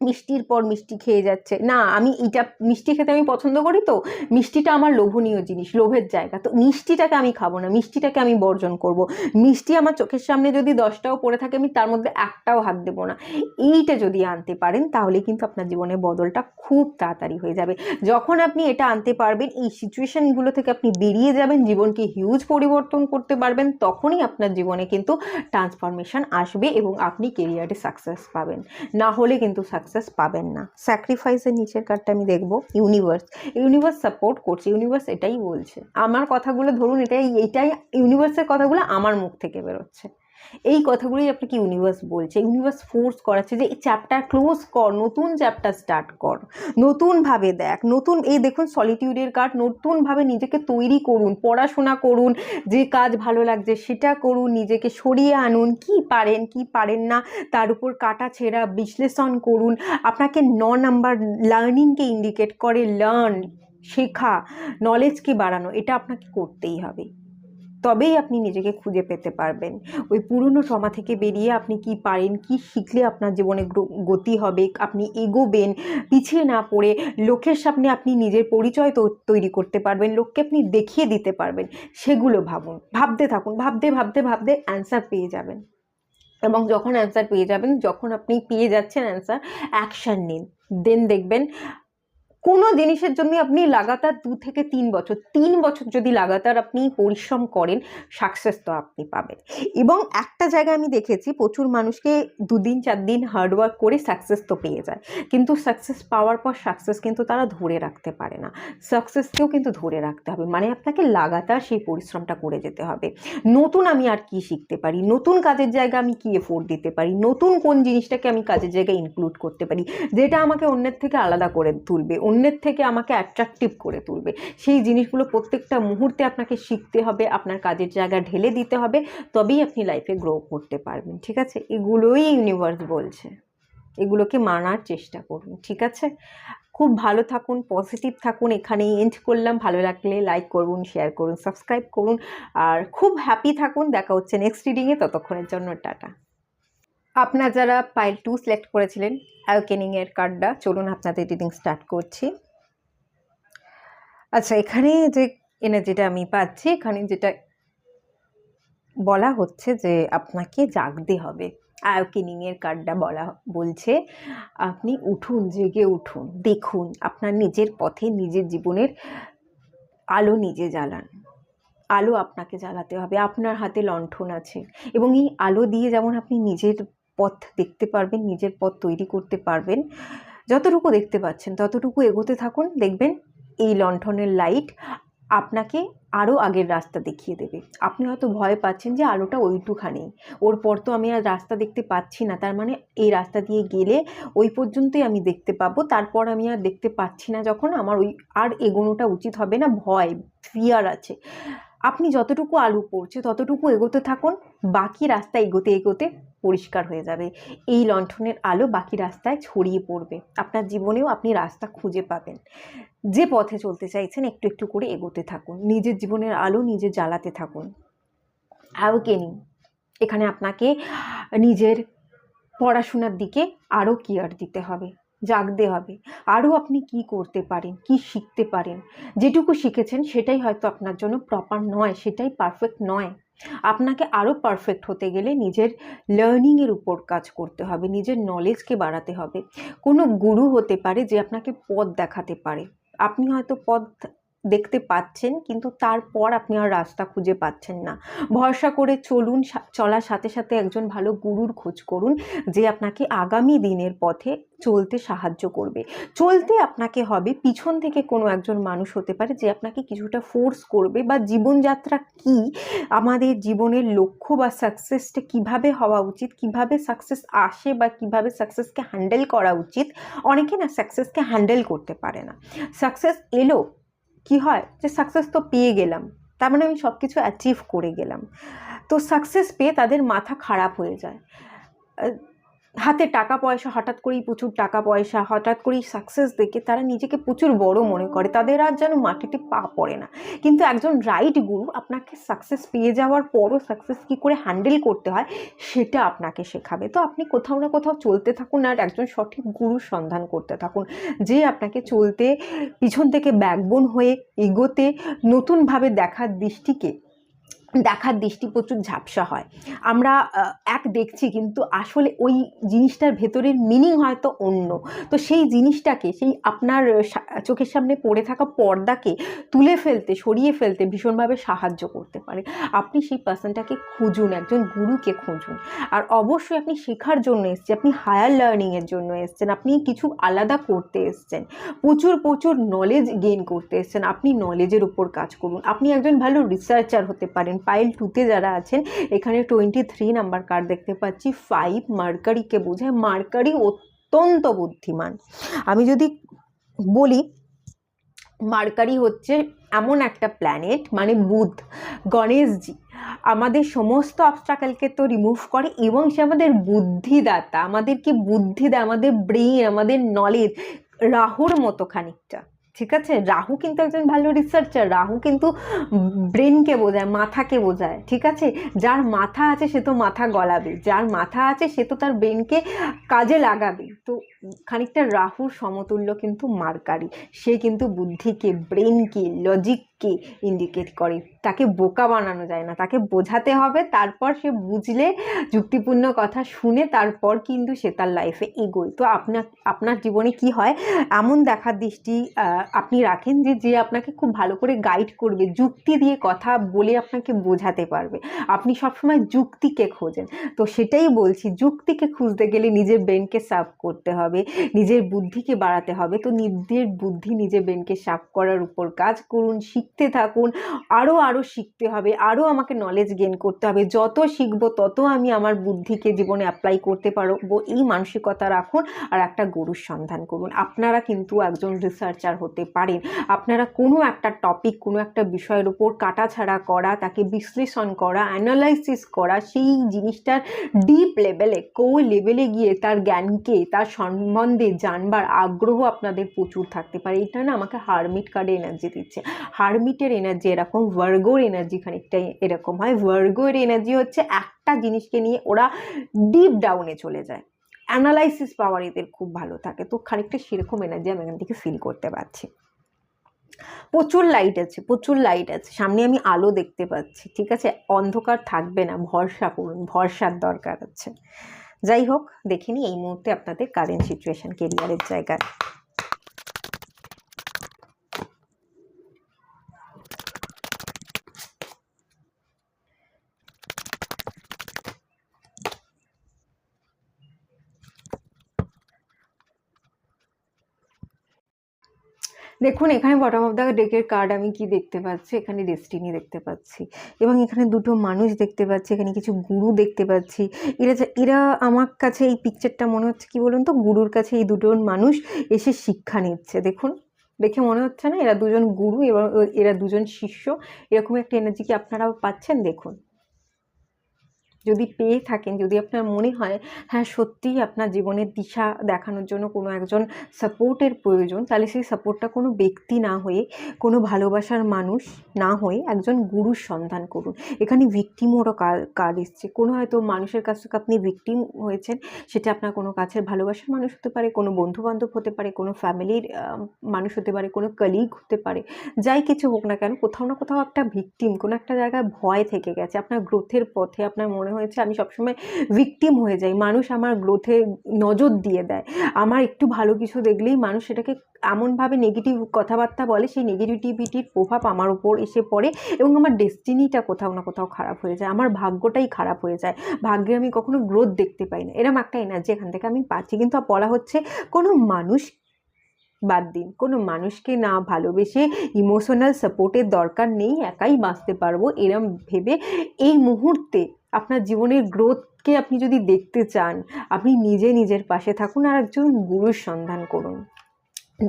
মিষ্টির পর মিষ্টি খেয়ে যাচ্ছে, না আমি এটা মিষ্টি খেতে আমি পছন্দ করি, তো মিষ্টিটা আমার লোভনীয় জিনিস, লোভের জায়গা, তো মিষ্টিটাকে আমি খাবো না, মিষ্টিটাকে আমি বর্জন করব। মিষ্টি আমার চোখের সামনে যদি 10টাও পড়ে থাকে, আমি তার মধ্যে একটাও হাত দেবো না। এইটা যদি আনতে পারেন, তাহলে কিন্তু আপনার জীবনে বদলটা খুব তাড়াতাড়ি হয়ে যাবে। যখন আপনি এটা আনতে পারবেন, এই সিচুয়েশনগুলো থেকে আপনি বেরিয়ে যাবেন, জীবনকে হিউজ পরিবর্তন করতে পারবেন, তখনই আপনার জীবনে কিন্তু ট্রান্সফরমেশন আসবে এবং আপনি কেরিয়ারে সাকসেস পাবেন। না হলে কিন্তু সাকসেস পাবেন না। স্যাক্রিফাইসের নিচের কার্ডটা আমি দেখবো, ইউনিভার্স সাপোর্ট করছে, ইউনিভার্স এটাই বলছে। আমার কথাগুলো ধরুন, এইটাই ইউনিভার্সের কথাগুলো আমার মুখ থেকে বেরোচ্ছে, এই কথাগুলোই আপনাকে ইউনিভার্স বলছে। ইউনিভার্স ফোর্স করাচ্ছে যে এই চ্যাপ্টার ক্লোজ কর, নতুন চ্যাপ্টার স্টার্ট কর, নতুনভাবে দেখ, নতুন এই দেখুন সলিটিউডের কার্ড, নতুনভাবে নিজেকে তৈরি করুন, পড়াশোনা করুন, যে কাজ ভালো লাগছে সেটা করুন, নিজেকে সরিয়ে আনুন, কি পারেন কি পারেন না তার উপর কাটা ছেঁড়া বিশ্লেষণ করুন। আপনাকে 9 নাম্বার লার্নিংকে ইন্ডিকেট করে, লার্ন, শেখা, নলেজকে বাড়ানো, এটা আপনাকে করতেই হবে, তবেই আপনি নিজেকে খুঁজে পেতে পারবেন। ওই পুরনো ট্রমা থেকে বেরিয়ে আপনি কি পারেন, কি শিখলে আপনার জীবনে গতি হবে, আপনি এগোবেন, পিছিয়ে না পড়ে লোকের সামনে আপনি নিজের পরিচয় তৈরি করতে পারবেন, লোককে আপনি দেখিয়ে দিতে পারবেন, সেগুলো ভাবুন, ভাবতে থাকুন, ভাবতে ভাবতে ভাবতে অ্যান্সার পেয়ে যাবেন। এবং যখন অ্যান্সার পেয়ে যাবেন, যখন আপনি পেয়ে যাচ্ছেন অ্যান্সার, অ্যাকশন নিন। দেন দেখবেন কোনো জিনিসের জন্য আপনি লাগাতার 2 থেকে 3 বছর, 3 বছর যদি লাগাতার আপনি পরিশ্রম করেন, সাকসেস তো আপনি পাবেন। এবং একটা জায়গায় আমি দেখেছি প্রচুর মানুষকে 2 দিন 4 দিন হার্ডওয়ার্ক করে সাকসেস তো পেয়ে যায়, কিন্তু সাকসেস পাওয়ার পর সাকসেস কিন্তু তারা ধরে রাখতে পারে না। সাকসেসকেও কিন্তু ধরে রাখতে হবে, মানে আপনাকে লাগাতার সেই পরিশ্রমটা করে যেতে হবে। নতুন আমি আর কি শিখতে পারি, নতুন কাজের জায়গায় আমি কি এফোর্ট দিতে পারি, নতুন কোন জিনিসটাকে আমি কাজের জায়গায় ইনক্লুড করতে পারি, যেটা আমাকে অন্যের থেকে আলাদা করে তুলবে, অন্যের থেকে আমাকে অ্যাট্রাকটিভ করে তুলবে, সেই জিনিসগুলো প্রত্যেকটা মুহূর্তে আপনাকে শিখতে হবে, আপনার কাজের জায়গায় ঢেলে দিতে হবে, তবেই আপনি লাইফে গ্রো করতে পারবেন। ঠিক আছে, এগুলোই ইউনিভার্স বলছে, এগুলোকে মানার চেষ্টা করুন। ঠিক আছে, খুব ভালো থাকুন, পজিটিভ থাকুন। এখানেই এন্ড করলাম। ভালো লাগলে লাইক করুন, শেয়ার করুন, সাবস্ক্রাইব করুন, আর খুব হ্যাপি থাকুন। দেখা হচ্ছে নেক্সট রিডিংয়ে, ততক্ষণের জন্য টাটা। আপনারা যারা পাইল 2 সিলেক্ট করেছিলেন অ্যাওয়েকেনিংয়ের কার্ডটা, চলুন আপনাদের রিডিং স্টার্ট করছি। আচ্ছা, এখানে যে এনার্জিটা আমি পাচ্ছি, এখানে যেটা বলা হচ্ছে যে আপনাকে জাগতে হবে। অ্যাওয়েকেনিংয়ের কার্ডটা বলছে আপনি উঠুন, জেগে উঠুন, দেখুন আপনার নিজের পথে, নিজের জীবনের আলো নিজে জ্বালান। আলো আপনাকে জ্বালাতে হবে, আপনার হাতে লণ্ঠন আছে, এবং এই আলো দিয়ে যেমন আপনি নিজের পথ দেখতে পারবেন, নিজের পথ তৈরি করতে পারবেন, যতটুকু দেখতে পাচ্ছেন ততটুকু এগোতে থাকুন। দেখবেন এই লণ্ঠনের লাইট আপনাকে আরও আগের রাস্তা দেখিয়ে দেবে। আপনি হয়তো ভয় পাচ্ছেন যে আলোটা ওইটুখানি, ওর পর তো আমি আর রাস্তা দেখতে পাচ্ছি না, তার মানে এই রাস্তা দিয়ে গেলে ওই পর্যন্তই আমি দেখতে পাবো, তারপর আমি আর দেখতে পাচ্ছি না, যখন আমার ওই আর এগোনোটা উচিত হবে না, ভয়, ফিয়ার আছে। আপনি যতটুকু আলো পড়ছে ততটুকু এগোতে থাকুন, বাকি রাস্তা এগোতে এগোতে পরিষ্কার হয়ে যাবে। এই লণ্ঠনের আলো বাকি রাস্তায় ছড়িয়ে পড়বে, আপনার জীবনেও আপনি রাস্তা খুঁজে পাবেন। যে পথে চলতে চাইছেন একটু একটু করে এগোতে থাকুন, নিজের জীবনের আলো নিজে জ্বালাতে থাকুন। অ্যাওয়েকেনিং, এখানে আপনাকে নিজের পড়াশোনার দিকে আরও কেয়ার দিতে হবে, জাগতে হবে। আরও আপনি কি করতে পারেন, কি শিখতে পারেন, যেটুকু শিখেছেন সেটাই হয়তো আপনার জন্য প্রপার নয়, সেটাই পারফেক্ট নয়। আপনাকে আরও পারফেক্ট হতে গেলে নিজের লার্নিংয়ের উপর কাজ করতে হবে, নিজের নলেজকে বাড়াতে হবে। কোনো গুরু হতে পারে যে আপনাকে পথ দেখাতে পারে, আপনি হয়তো পথ দেখতে পাচ্ছেন কিন্তু তারপর আপনি আর রাস্তা খুঁজে পাচ্ছেন না। ভরসা করে চলুন, চলার সাথে সাথে একজন ভালো গুরুর খোঁজ করুন, যে আপনাকে আগামী দিনের পথে চলতে সাহায্য করবে। চলতে আপনাকে হবে, পিছন থেকে কোনো একজন মানুষ হতে পারে যে আপনাকে কিছুটা ফোর্স করবে, বা জীবনযাত্রা কি, আমাদের জীবনের লক্ষ্য বা সাকসেসটা কিভাবে হওয়া উচিত, কিভাবে সাকসেস আসে, বা কিভাবে সাকসেসকে হ্যান্ডেল করা উচিত। অনেকে না সাকসেসকে হ্যান্ডেল করতে পারে না। সাকসেস এলো, কি হয় যে সাকসেস তো পেয়ে গেলাম, তার মানে আমি সব কিছু অ্যাচিভ করে গেলাম। তো সাকসেস পেয়ে তাদের মাথা খারাপ হয়ে যায়। হাতে টাকা পয়সা, হঠাৎ করেই প্রচুর টাকা পয়সা, হঠাৎ করেই সাকসেস দেখে তারা নিজেকে প্রচুর বড় মনে করে, তাদের আর যেন মাটিতে পা পড়ে না। কিন্তু একজন রাইট গুরু আপনাকে সাকসেস পেয়ে যাওয়ার পরও সাকসেস কী করে হ্যান্ডেল করতে হয় সেটা আপনাকে শেখাবে। তো আপনি কোথাও না কোথাও চলতে থাকুন, আর একজন সঠিক গুরুর সন্ধান করতে থাকুন, যে আপনাকে চলতে, পিছন থেকে ব্যাকবোন হয়ে এগোতে, নতুনভাবে দেখার দৃষ্টি প্রচুর ঝাপসা হয়। আমরা এক দেখছি কিন্তু আসলে ওই জিনিসটার ভেতরের মিনিং হয়তো অন্য। তো সেই জিনিসটাকে, সেই আপনার চোখের সামনে পড়ে থাকা পর্দাকে তুলে ফেলতে, সরিয়ে ফেলতে ভীষণভাবে সাহায্য করতে পারে। আপনি সেই পার্সনটাকে খুঁজুন, একজন গুরুকে খুঁজুন। আর অবশ্যই আপনি শেখার জন্য এসছেন, আপনি হায়ার লার্নিংয়ের জন্য এসছেন, আপনি কিছু আলাদা করতে এসছেন, প্রচুর নলেজ গেইন করতে এসছেন। আপনি নলেজের উপর কাজ করুন, আপনি একজন ভালো রিসার্চার হতে পারেন। পাইল 2তে যারা আছেন, এখানে 23 নাম্বার কার্ড দেখতে পাচ্ছি, 5 মার্কারিকে বোঝায়। মার্কারি অত্যন্ত বুদ্ধিমান। আমি যদি বলি, মার্কারি হচ্ছে এমন একটা প্ল্যানেট, মানে বুধ, গণেশজি, আমাদের সমস্ত অবস্ট্রাকলকে তো রিমুভ করে, এবং সে আমাদের বুদ্ধিদাতা, আমাদেরকে বুদ্ধি দেয়, আমাদের ব্রেইন, আমাদের নলেজ। রাহুর মতো খানিকটা, ঠিক আছে। রাহু কিন্তু একজন ভালো রিসার্চার, রাহু কিন্তু ব্রেনকে বোঝায়, মাথাকে বোঝায়, ঠিক আছে। যার মাথা আছে সে তো মাথা গলাবে, যার মাথা আছে সে তো তার ব্রেনকে কাজে লাগাবে। তো খানিকটা রাহুর সমতুল্য কিন্তু মার্কারি। সে কিন্তু বুদ্ধিকে, ব্রেনকে, লজিককে ইন্ডিকেট করে। তাকে বোকা বানানো যায় না, তাকে বোঝাতে হবে, তারপর সে বুঝলে, যুক্তিপূর্ণ কথা শুনে তারপর কিন্তু সে তার লাইফে এগোয়। তো আপনার জীবনে কি হয়, এমন দেখার দৃষ্টি আপনি রাখেন যে আপনাকে খুব ভালো করে গাইড করবে, যুক্তি দিয়ে কথা বলে আপনাকে বোঝাতে পারবে। আপনি সবসময় যুক্তিকে খোঁজেন, তো সেটাই বলছি, যুক্তিকে খুঁজতে গেলে নিজের ব্রেনকে সার্ভ করতে হবে, নিজের বুদ্ধিকে বাড়াতে হবে। তো নিজের বুদ্ধি, নিজের ব্রেনকে সার্ভ করার উপর কাজ করুন, শিখতে থাকুন, আরও শিখতে হবে, আরও আমাকে নলেজ গেইন করতে হবে। যত শিখবো তত আমি আমার বুদ্ধিকে জীবনে অ্যাপ্লাই করতে পারবো, এই মানসিকতা রাখুন। আর একটা গরুর সন্ধান করুন। আপনারা কিন্তু একজন রিসার্চার হতে পারেন। আপনারা কোনো একটা টপিক, কোনো একটা বিষয়ের উপর কাটাছাড়া করা, তাকে বিশ্লেষণ করা, অ্যানালাইসিস করা, সেই জিনিসটার ডিপ লেভেলে, কোর লেভেলে গিয়ে তার জ্ঞানকে, তার সম্বন্ধে জানবার আগ্রহ আপনাদের প্রচুর থাকতে পারে। এটা না আমাকে হারমিট কার্ডে এনার্জি দিচ্ছে। হারমিটের এনার্জি এরকম, ভার্গোর এনার্জি খানিকটাই এরকম হয়। ভার্গোর এনার্জি হচ্ছে একটা জিনিসকে নিয়ে ওরা ডিপ ডাউনে চলে যায়, অ্যানালাইসিস পাওয়ার এদের খুব ভালো থাকে। তো খানিকটা সেরকম এনার্জি আমি এখান থেকে ফিল করতে পারছি। প্রচুর লাইট আছে, প্রচুর লাইট আছে, সামনে আমি আলো দেখতে পাচ্ছি, ঠিক আছে? অন্ধকার থাকবে না, ভরসা করুন, ভরসার দরকার আছে। যাই হোক, দেখে নিই এই মুহূর্তে আপনাদের কারেন্ট সিচুয়েশন কেরিয়ারের জায়গায়। দেখুন, এখানে বটম অফ দ্য ডেকের কার্ড আমি কি দেখতে পাচ্ছি, এখানে ডেস্টিনি দেখতে পাচ্ছি, এবং এখানে দুটো মানুষ দেখতে পাচ্ছি, এখানে কিছু গুরু দেখতে পাচ্ছি। এরা আমার কাছে এই পিকচারটা মনে হচ্ছে কি বলুন তো, গুরুর কাছে এই দুটো মানুষ এসে শিক্ষা নিচ্ছে। দেখুন, দেখে মনে হচ্ছে না এরা দুজন গুরু এবং এরা দুজন শিষ্য? এরকম একটা এনার্জি কি আপনারাও পাচ্ছেন? দেখুন, যদি পেয়ে থাকেন, যদি আপনার মনে হয় হ্যাঁ সত্যিই আপনার জীবনের দিশা দেখানোর জন্য কোনো একজন সাপোর্টের প্রয়োজন, তাহলে সেই সাপোর্টটা কোনো ব্যক্তি না হয়ে, কোনো ভালোবাসার মানুষ না হয়ে একজন গুরুর সন্ধান করুন। এখানে ভিকটিমোরও কার্ড এসছে। কোনো হয়তো মানুষের কাছ থেকে আপনি ভিকটিম হয়েছেন, সেটা আপনার কোনো কাছের ভালোবাসার মানুষ হতে পারে, কোনো বন্ধুবান্ধব হতে পারে, কোনো ফ্যামিলির মানুষ হতে পারে, কোনো কলিগ হতে পারে। যাই কিছু হোক না কেন, কোথাও না কোথাও একটা ভিকটিম, কোনো একটা জায়গায় ভয় থেকে গেছে। আপনার গ্রোথের পথে আপনার মনে হয়েছে আমি সবসময় ভিকটিম হয়ে যাই, মানুষ আমার গ্রোথে নজর দিয়ে দেয়, আমার একটু ভালো কিছু দেখলেই মানুষ সেটাকে এমনভাবে নেগেটিভ কথাবার্তা বলে, সেই নেগেটিভিটির প্রভাব আমার উপর এসে পড়ে এবং আমার ডেস্টিনিটা কোথাও না কোথাও খারাপ হয়ে যায়, আমার ভাগ্যটাই খারাপ হয়ে যায়, ভাগ্যে আমি কখনো গ্রোথ দেখতে পাই না। এরকম একটা এনার্জি এখান থেকে আমি পাচ্ছি। কিন্তু বলা হচ্ছে কোনো মানুষ বাদ দিন, কোনো মানুষকে না ভালোবেসে, ইমোশনাল সাপোর্টের দরকার নেই, একাই বাঁচতে পারবো এরম ভেবে এই মুহূর্তে আপনার জীবনের গ্রোথকে আপনি যদি দেখতে চান, আপনি নিজের পাশে থাকুন আর একজন গুরুর সন্ধান করুন,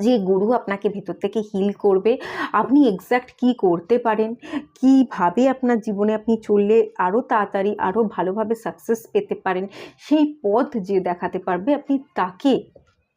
যে গুরু আপনাকে ভেতর থেকে হিল করবে। আপনি এক্স্যাক্ট কি করতে পারেন, কিভাবে আপনার জীবনে আপনি চললে আরও তাড়াতাড়ি, আরও ভালোভাবে সাকসেস পেতে পারেন, সেই পথ যে দেখাতে পারবে, আপনি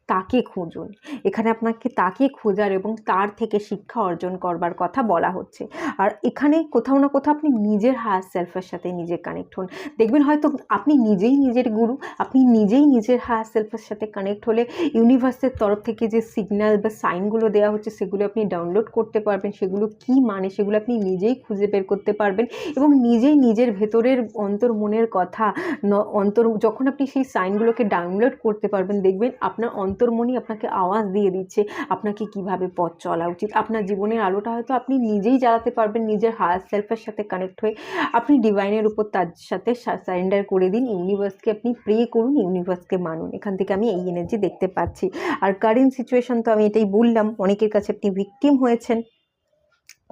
তাকে খুঁজুন। এখানে আপনাকে তাকে খোঁজার এবং তার থেকে শিক্ষা অর্জন করবার কথা বলা হচ্ছে। আর এখানে কোথাও না কোথাও আপনি নিজের হায়ার সেলফের সাথে নিজে কানেক্ট হন। দেখবেন হয়তো আপনি নিজেই নিজের গুরু, আপনি নিজেই নিজের হায়ার সেলফের সাথে কানেক্ট হলে ইউনিভার্সের তরফ থেকে যে সিগন্যাল বা সাইনগুলো দেওয়া হচ্ছে সেগুলো আপনি ডাউনলোড করতে পারবেন, সেগুলো কি মানে সেগুলো আপনি নিজেই খুঁজে বের করতে পারবেন এবং নিজেই নিজের ভেতরের মনের কথা যখন আপনি সেই সাইনগুলোকে ডাউনলোড করতে পারবেন, দেখবেন আপনার অন্তর্মনি আপনাকে আওয়াজ দিয়ে দিচ্ছে আপনাকে কিভাবে পথ চলা উচিত। আপনার জীবনের আলোটা হয়তো আপনি নিজেই জ্বালাতে পারবেন নিজের হায়ার সেলফের সাথে কানেক্ট হয়ে। আপনি ডিভাইনের উপর তার সাথে সারেন্ডার করে দিন, ইউনিভার্সকে আপনি প্রে করুন, ইউনিভার্সকে মানুন। এখান থেকে আমি এই এনার্জি দেখতে পাচ্ছি। আর কারেন্ট সিচুয়েশন তো আমি এটাই বললাম, অনেকের কাছে আপনি ভিকটিম হয়েছেন,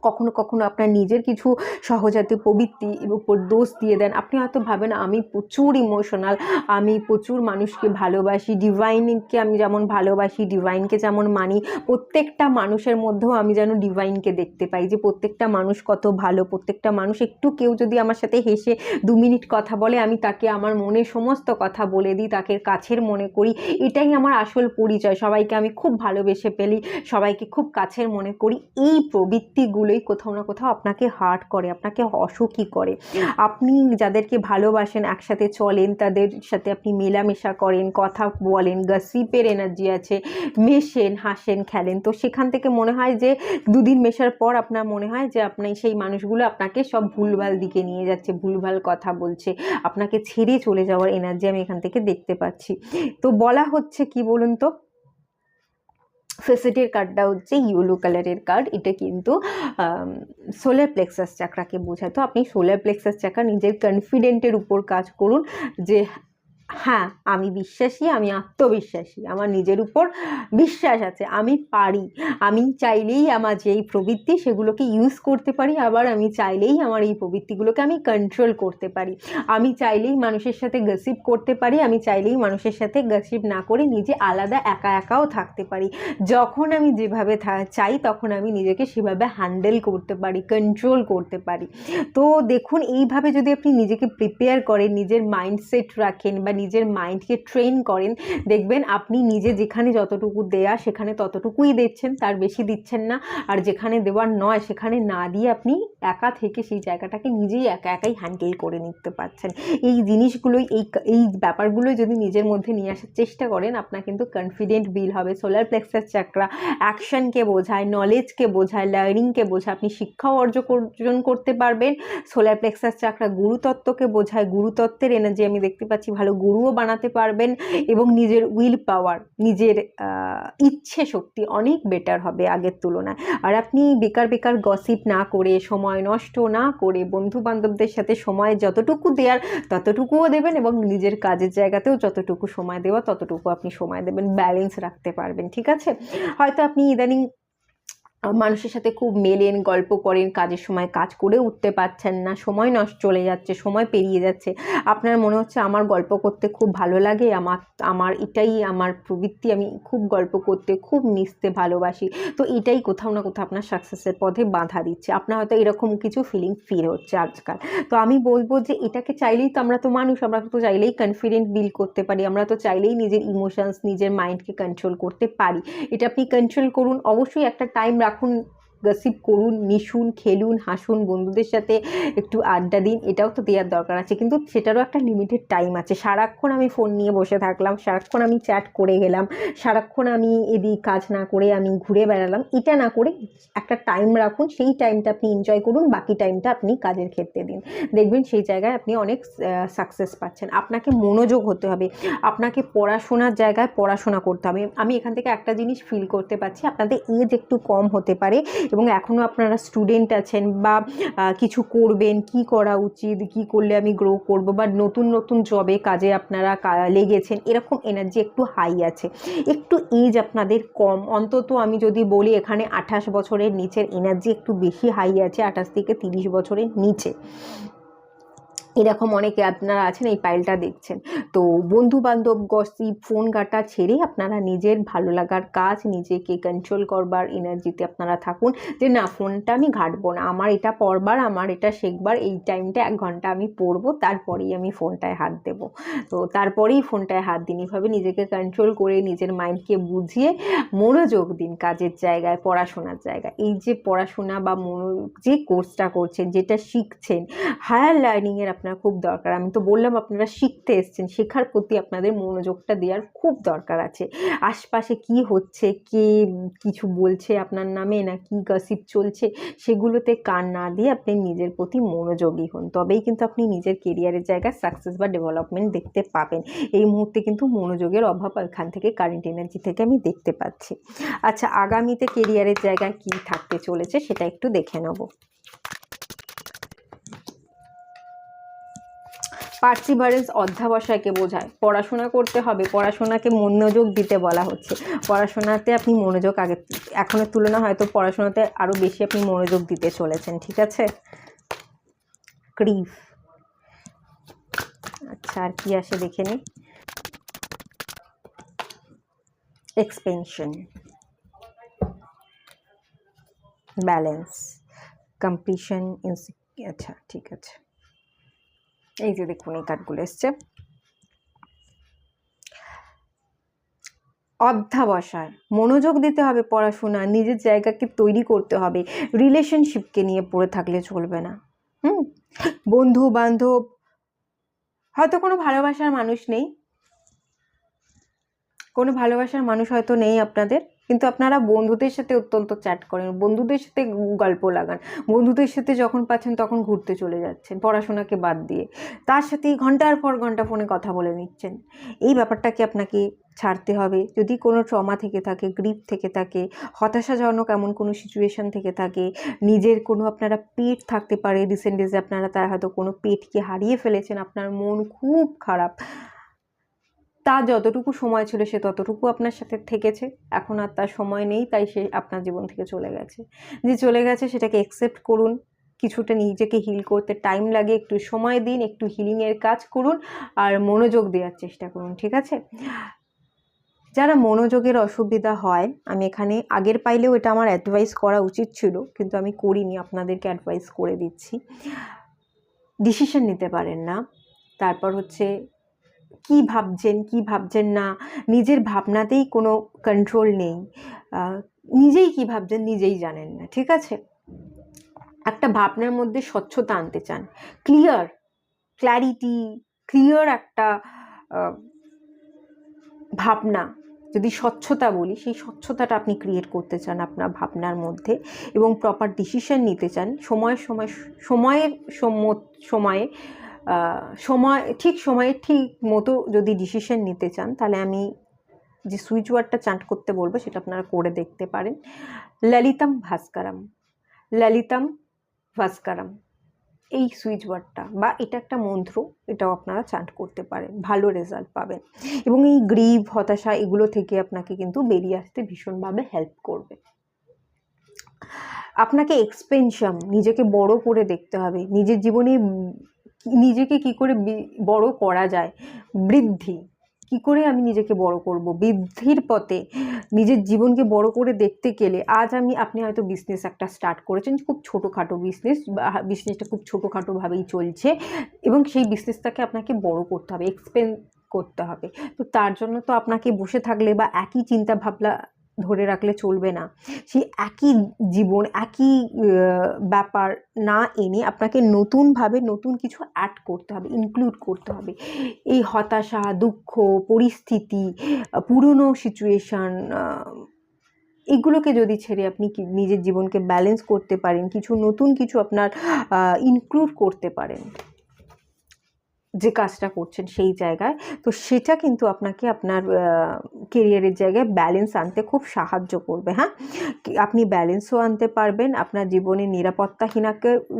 কখনো কখনো আপনার নিজের কিছু সহজাত প্রবৃত্তির উপর দোষ দিয়ে দেন। আপনি হয়তো ভাবেন আমি প্রচুর ইমোশনাল, আমি প্রচুর মানুষকে ভালোবাসি, ডিভাইনকে আমি যেমন ভালোবাসি, ডিভাইনকে যেমন মানি, প্রত্যেকটা মানুষের মধ্যেও আমি যেন ডিভাইনকে দেখতে পাই, যে প্রত্যেকটা মানুষ কত ভালো, প্রত্যেকটা মানুষ একটু কেউ যদি আমার সাথে হেসে 2 মিনিট কথা বলে, আমি তাকে আমার মনে সমস্ত কথা বলে দিই, তাকে কাছের মনে করি। এটাই আমার আসল পরিচয়। সবাইকে আমি খুব ভালোবেসে ফেলি, সবাইকে খুব কাছের মনে করি। এই প্রবৃত্তিগুলো, জিনিসগুলোই কোথাও না কোথাও আপনাকে হার্ট করে, আপনাকে অসুখী করে। আপনি যাদেরকে ভালোবাসেন, একসাথে চলেন, তাদের সাথে আপনি মেলামেশা করেন, কথা বলেন, গসিপের এনার্জি আছে, মেশেন, হাসেন, খেলেন, তো সেখান থেকে মনে হয় যে দুদিন মেশার পর আপনার মনে হয় যে আপনি সেই মানুষগুলো আপনাকে সব ভুলভাল দিকে নিয়ে যাচ্ছে, ভুলভাল কথা বলছে, আপনাকে ছেড়ে চলে যাওয়ার এনার্জি আমি এখান থেকে দেখতে পাচ্ছি। তো বলা হচ্ছে কি বলুন তো, ফেসিটের কার্ডটা হচ্ছে ইয়েলো কালারের কার্ড। এটা কিন্তু সোলার প্লেক্সাস চাকরাকে বোঝায়। তো আপনি সোলার প্লেক্সাস চাকরা নিজের কনফিডেন্টের উপর কাজ করুন যে হ্যাঁ আমি বিশ্বাসী, আমি আত্মবিশ্বাসী, আমার নিজের উপর বিশ্বাস আছে, আমি পারি, আমি চাইলেই আমার যে এই প্রবৃত্তি সেগুলোকে ইউজ করতে পারি, আবার আমি চাইলেই আমার এই প্রবৃত্তিগুলোকে আমি কন্ট্রোল করতে পারি, আমি চাইলেই মানুষের সাথে গসিপ করতে পারি, আমি চাইলেই মানুষের সাথে গসিপ না করে নিজে আলাদা একা একাও থাকতে পারি, যখন আমি যেভাবে চাই তখন আমি নিজেকে সেভাবে হ্যান্ডেল করতে পারি, কন্ট্রোল করতে পারি। তো দেখুন এইভাবে যদি আপনি নিজেকে প্রিপেয়ার করেন, নিজের মাইন্ডসেট রাখেন বা নিজের মাইন্ডকে ট্রেন করেন, দেখবেন আপনি নিজে যেখানে যতটুকু দেয়া সেখানে ততটুকুই দিচ্ছেন, তার বেশি দিচ্ছেন না। আর যেখানে দেওয়ার নয় সেখানে না দিয়ে আপনি একা থেকে সেই জায়গাটাকে নিজেই একা একাই হ্যান্ডেল করে নিতে পারছেন। এই জিনিসগুলোই এই ব্যাপারগুলোই যদি নিজের মধ্যে নিয়ে আসার চেষ্টা করেন, আপনার কিন্তু কনফিডেন্ট বিল হবে। সোলার প্লেক্সাস চাকরা অ্যাকশনকে বোঝায়, নলেজকে বোঝায়, লার্নিংকে বোঝায়, আপনি শিক্ষাও অর্জন করতে পারবেন। সোলার প্লেক্সাস চাকরা গুরুতত্ত্বকে বোঝায়, গুরুতত্ত্বের এনার্জি আমি দেখতে পাচ্ছি, ভালো গুরুও বানাতে পারবেন এবং নিজের উইল পাওয়ার, নিজের ইচ্ছে শক্তি অনেক বেটার হবে আগের তুলনায়। আর আপনি বেকার বেকার গসিপ না করে, সময় নষ্ট না করে, বন্ধু বান্ধবদের সাথে সময় যতটুকু দেওয়ার ততটুকুও দেবেন এবং নিজের কাজের জায়গাতেও যতটুকু সময় দেওয়া ততটুকু আপনি সময় দেবেন, ব্যালেন্স রাখতে পারবেন। ঠিক আছে, হয়তো আপনি ইদানিং মানুষের সাথে খুব মেলেন, গল্প করেন, কাজের সময় কাজ করে উঠতে পারছেন না, সময় নষ্ট চলে যাচ্ছে, সময় পেরিয়ে যাচ্ছে, আপনার মনে হচ্ছে আমার গল্প করতে খুব ভালো লাগে, আমার এটাই আমার প্রবৃত্তি, আমি খুব গল্প করতে, খুব মিশতে ভালোবাসি, তো এটাই কোথাও না কোথাও আপনার সাকসেসের পথে বাধা দিচ্ছে। আপনার হয়তো এরকম কিছু ফিল হচ্ছে আজকাল। তো আমি বলবো যে এটাকে চাইলেই তো, আমরা তো মানুষ, আমরা তো চাইলেই কনফিডেন্ট বিল্ড করতে পারি, আমরা তো চাইলেই নিজের ইমোশনস, নিজের মাইন্ডকে কন্ট্রোল করতে পারি। এটা আপনি কন্ট্রোল করুন, অবশ্যই একটা টাইম রাখুন, গসিপ করুন, মিশুন, খেলুন, হাসুন, বন্ধুদের সাথে একটু আড্ডা দিন, এটাও তো দেওয়ার দরকার আছে, কিন্তু সেটারও একটা লিমিটেড টাইম আছে। সারাক্ষণ আমি ফোন নিয়ে বসে থাকলাম, সারাক্ষণ আমি চ্যাট করে গেলাম, সারাক্ষণ আমি এদিক কাজ না করে আমি ঘুরে বেড়ালাম, এটা না করে একটা টাইম রাখুন, সেই টাইমটা আপনি এনজয় করুন, বাকি টাইমটা আপনি কাজের ক্ষেত্রে দিন, দেখবেন সেই জায়গায় আপনি অনেক সাকসেস পাচ্ছেন। আপনাকে মনোযোগ হতে হবে, আপনাকে পড়াশোনার জায়গায় পড়াশোনা করতে হবে। আমি এখান থেকে একটা জিনিস ফিল করতে পারছি, আপনাদের এজ একটু কম হতে পারে এবং এখনও আপনারা স্টুডেন্ট আছেন বা কিছু করবেন, কি করা উচিত, কি করলে আমি গ্রো করব, বা নতুন নতুন জবে কাজে আপনারা লেগেছেন, এরকম এনার্জি একটু হাই আছে, একটু এজ আপনাদের কম, অন্তত আমি যদি বলি এখানে 28 বছরের নিচের এনার্জি একটু বেশি হাই আছে, 28 থেকে 30 বছরের নিচে এরকম অনেকে আপনারা আছেন, এই পাইলটা দেখছেন। তো বন্ধু বান্ধব, গসিপ, ফোন ঘাটা ছেড়ে আপনারা নিজের ভালো লাগার কাজ, নিজেকে কন্ট্রোল করবার এনার্জিতে আপনারা থাকুন, যে না ফোনটা আমি ঘাঁটবো না, আমার এটা পড়বার, আমার এটা শেখবার, এই টাইমটা 1 ঘন্টা আমি পড়বো, তারপরেই আমি ফোনটায় হাত দেব, তো তারপরেই ফোনটায় হাত দিন। এভাবে নিজেকে কন্ট্রোল করে নিজের মাইন্ডকে বুঝিয়ে মনোযোগ দিন কাজের জায়গায়, পড়াশোনার জায়গায়। এই যে পড়াশোনা বা যে কোর্সটা করছেন, যেটা শিখছেন, হায়ার লার্নিংয়ের আপনার খুব দরকার। আমি তো বললাম আপনারা শিখতে এসছেন, শেখার প্রতি আপনাদের মনোযোগটা দেওয়ার খুব দরকার আছে। আশপাশে কি হচ্ছে, কে কিছু বলছে আপনার নামে, না কি গসিপ চলছে, সেগুলোতে কান না দিয়ে আপনি নিজের প্রতি মনোযোগী হন, তবেই কিন্তু আপনি নিজের কেরিয়ারের জায়গায় সাকসেস বা ডেভেলপমেন্ট দেখতে পাবেন। এই মুহূর্তে কিন্তু মনোযোগের অভাব এখান থেকে, কারেন্ট এনার্জি থেকে আমি দেখতে পাচ্ছি। আচ্ছা, আগামীতে কেরিয়ারের জায়গায় কি থাকতে চলেছে সেটা একটু দেখে নেব। পার্সিভারেন্স অধ্যাবসায়কে বোঝায়, পড়াশোনা করতে হবে, পড়াশোনাকে মনোযোগ দিতে বলা হচ্ছে, পড়াশোনাতে আপনি মনোযোগ এখনের তুলনা হয়তো পড়াশোনাতে আরও বেশি আপনি মনোযোগ দিতে চলেছেন। ঠিক আছে, ক্রিফ। আচ্ছা, আর কি আসে দেখে নি। এক্সপেনশন, ব্যালেন্স, কমপ্লিশন, আচ্ছা ঠিক আছে, এই যে দেখুন এই কার্ডগুলো এসছে। অধ্যবসায়, মনোযোগ দিতে হবে পড়াশোনা, নিজের জায়গাকে তৈরি করতে হবে। রিলেশনশিপকে নিয়ে পড়ে থাকলে চলবে না। বন্ধু বান্ধব, হয়তো কোনো ভালোবাসার মানুষ নেই, কোনো ভালোবাসার মানুষ হয়তো নেই আপনাদের, কিন্তু আপনারা বন্ধুদের সাথে অত্যন্ত চ্যাট করেন, বন্ধুদের সাথে গল্প লাগান, বন্ধুদের সাথে যখন পাচ্ছেন তখন ঘুরতে চলে যাচ্ছেন পড়াশোনাকে বাদ দিয়ে, তার সাথেই ঘন্টার পর ঘন্টা ফোনে কথা বলে নিচ্ছেন। এই ব্যাপারটাকে আপনাকে ছাড়তে হবে। যদি কোনো ট্রমা থেকে থাকে, গ্রিফ থেকে থাকে, হতাশাজনক এমন কোনো সিচুয়েশন থেকে থাকে, নিজের কোনো আপনারা পেট থাকতে পারে, রিসেন্ট ডেজে আপনারা তার হয়তো কোনো পেটকে হারিয়ে ফেলেছেন, আপনার মন খুব খারাপ, তা যতটুকু সময় ছিল সে ততটুকু আপনার সাথে থেকেছে, এখন আর তার সময় নেই, তাই সে আপনার জীবন থেকে চলে গেছে। যে চলে গেছে সেটাকে অ্যাকসেপ্ট করুন, কিছুটা নিজেকে হিল করতে টাইম লাগে, একটু সময় দিন, একটু হিলিংয়ের কাজ করুন, আর মনোযোগ দেওয়ার চেষ্টা করুন, ঠিক আছে? যারা মনোযোগের অসুবিধা হয়, আমি এখানে আগের পাইলেও এটা আমার অ্যাডভাইস করা উচিত ছিল, কিন্তু আমি করিনি, আপনাদেরকে অ্যাডভাইস করে দিচ্ছি। ডিসিশন নিতে পারেন না, তারপর হচ্ছে কি ভাবছেন না, নিজের ভাবনাতেই কোনো কন্ট্রোল নেই, নিজেই কি ভাবছেন নিজেই জানেন না, ঠিক আছে? একটা ভাবনার মধ্যে স্বচ্ছতা আনতে চান, ক্ল্যারিটি, ক্লিয়ার একটা ভাবনা, যদি স্বচ্ছতা বলি, সেই স্বচ্ছতাটা আপনি ক্রিয়েট করতে চান আপনার ভাবনার মধ্যে, এবং প্রপার ডিসিশন নিতে চান ঠিক সময়ে ঠিক মতো যদি ডিসিশন নিতে চান, তাহলে আমি যে সুইচ ওয়ার্ডটা চান্ট করতে বলবো সেটা আপনারা করে দেখতে পারেন। ললিতম ভাস্করম, এই সুইচ ওয়ার্ডটা বা এটা একটা মন্ত্র, এটাও আপনারা চান্ট করতে পারেন, ভালো রেজাল্ট পাবেন, এবং এই গ্রিভ, হতাশা, এগুলো থেকে আপনাকে কিন্তু বেরিয়ে আসতে ভীষণভাবে হেল্প করবে। আপনাকে এক্সপেনশন, নিজেকে বড় করে দেখতে হবে, নিজের জীবনে নিজেকে কি করে বড় করা যায়, বৃদ্ধি, কি করে আমি নিজেকে বড় করব, বৃদ্ধির পথে নিজের জীবনকে বড় করে দেখতে গেলে আপনি হয়তো বিজনেস একটা স্টার্ট করেছেন, খুব ছোটোখাটো বিজনেসটা খুব ছোটোখাটোভাবেই চলছে, এবং সেই বিজনেসটাকে আপনাকে বড় করতে হবে, এক্সপেন্ড করতে হবে। তো তার জন্য তো আপনাকে বসে থাকলে বা একই চিন্তা ভাবনা ধরে রাখলে চলবে না, সেই একই জীবন, একই ব্যাপার না এনে আপনাকে নতুনভাবে নতুন কিছু অ্যাড করতে হবে, ইনক্লুড করতে হবে। এই হতাশা, দুঃখ, পরিস্থিতি, পুরনো সিচুয়েশান, এগুলোকে যদি ছেড়ে আপনি নিজের জীবনকে ব্যালেন্স করতে পারেন, নতুন কিছু আপনার ইনক্লুড করতে পারেন যে কাজটা করছেন সেই জায়গায়, তো সেটা কিন্তু আপনাকে আপনার কেরিয়ারের জায়গায় ব্যালেন্স আনতে খুব সাহায্য করবে। হ্যাঁ, আপনি ব্যালেন্সও আনতে পারবেন, আপনার জীবনে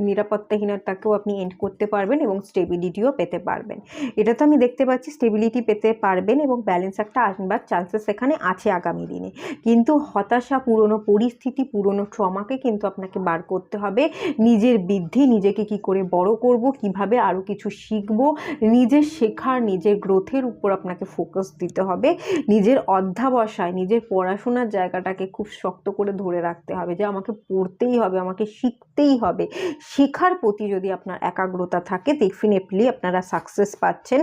নিরাপত্তাহীনতাকেও আপনি এন্ড করতে পারবেন, এবং স্টেবিলিটিও পেতে পারবেন। এটা তো আমি দেখতে পাচ্ছি, স্টেবিলিটি পেতে পারবেন এবং ব্যালেন্স একটা আসবার চান্সেস এখানে আছে আগামী দিনে। কিন্তু হতাশা, পুরনো পরিস্থিতি, পুরনো ট্রমাকে কিন্তু আপনাকে বার করতে হবে, নিজের বৃদ্ধি, নিজেকে কি করে বড় করব, কিভাবে আরও কিছু শিখবো, নিজের শেখার, নিজের গ্রোথের উপর আপনাকে ফোকাস দিতে হবে, নিজের অধ্যবসায়, নিজের পড়াশোনার জায়গাটাকে খুব শক্ত করে ধরে রাখতে হবে, যে আমাকে পড়তেই হবে, আমাকে শিখতেই হবে। শেখার প্রতি যদি আপনার একাগ্রতা থাকে, ডেফিনেটলি আপনারা সাকসেস পাচ্ছেন।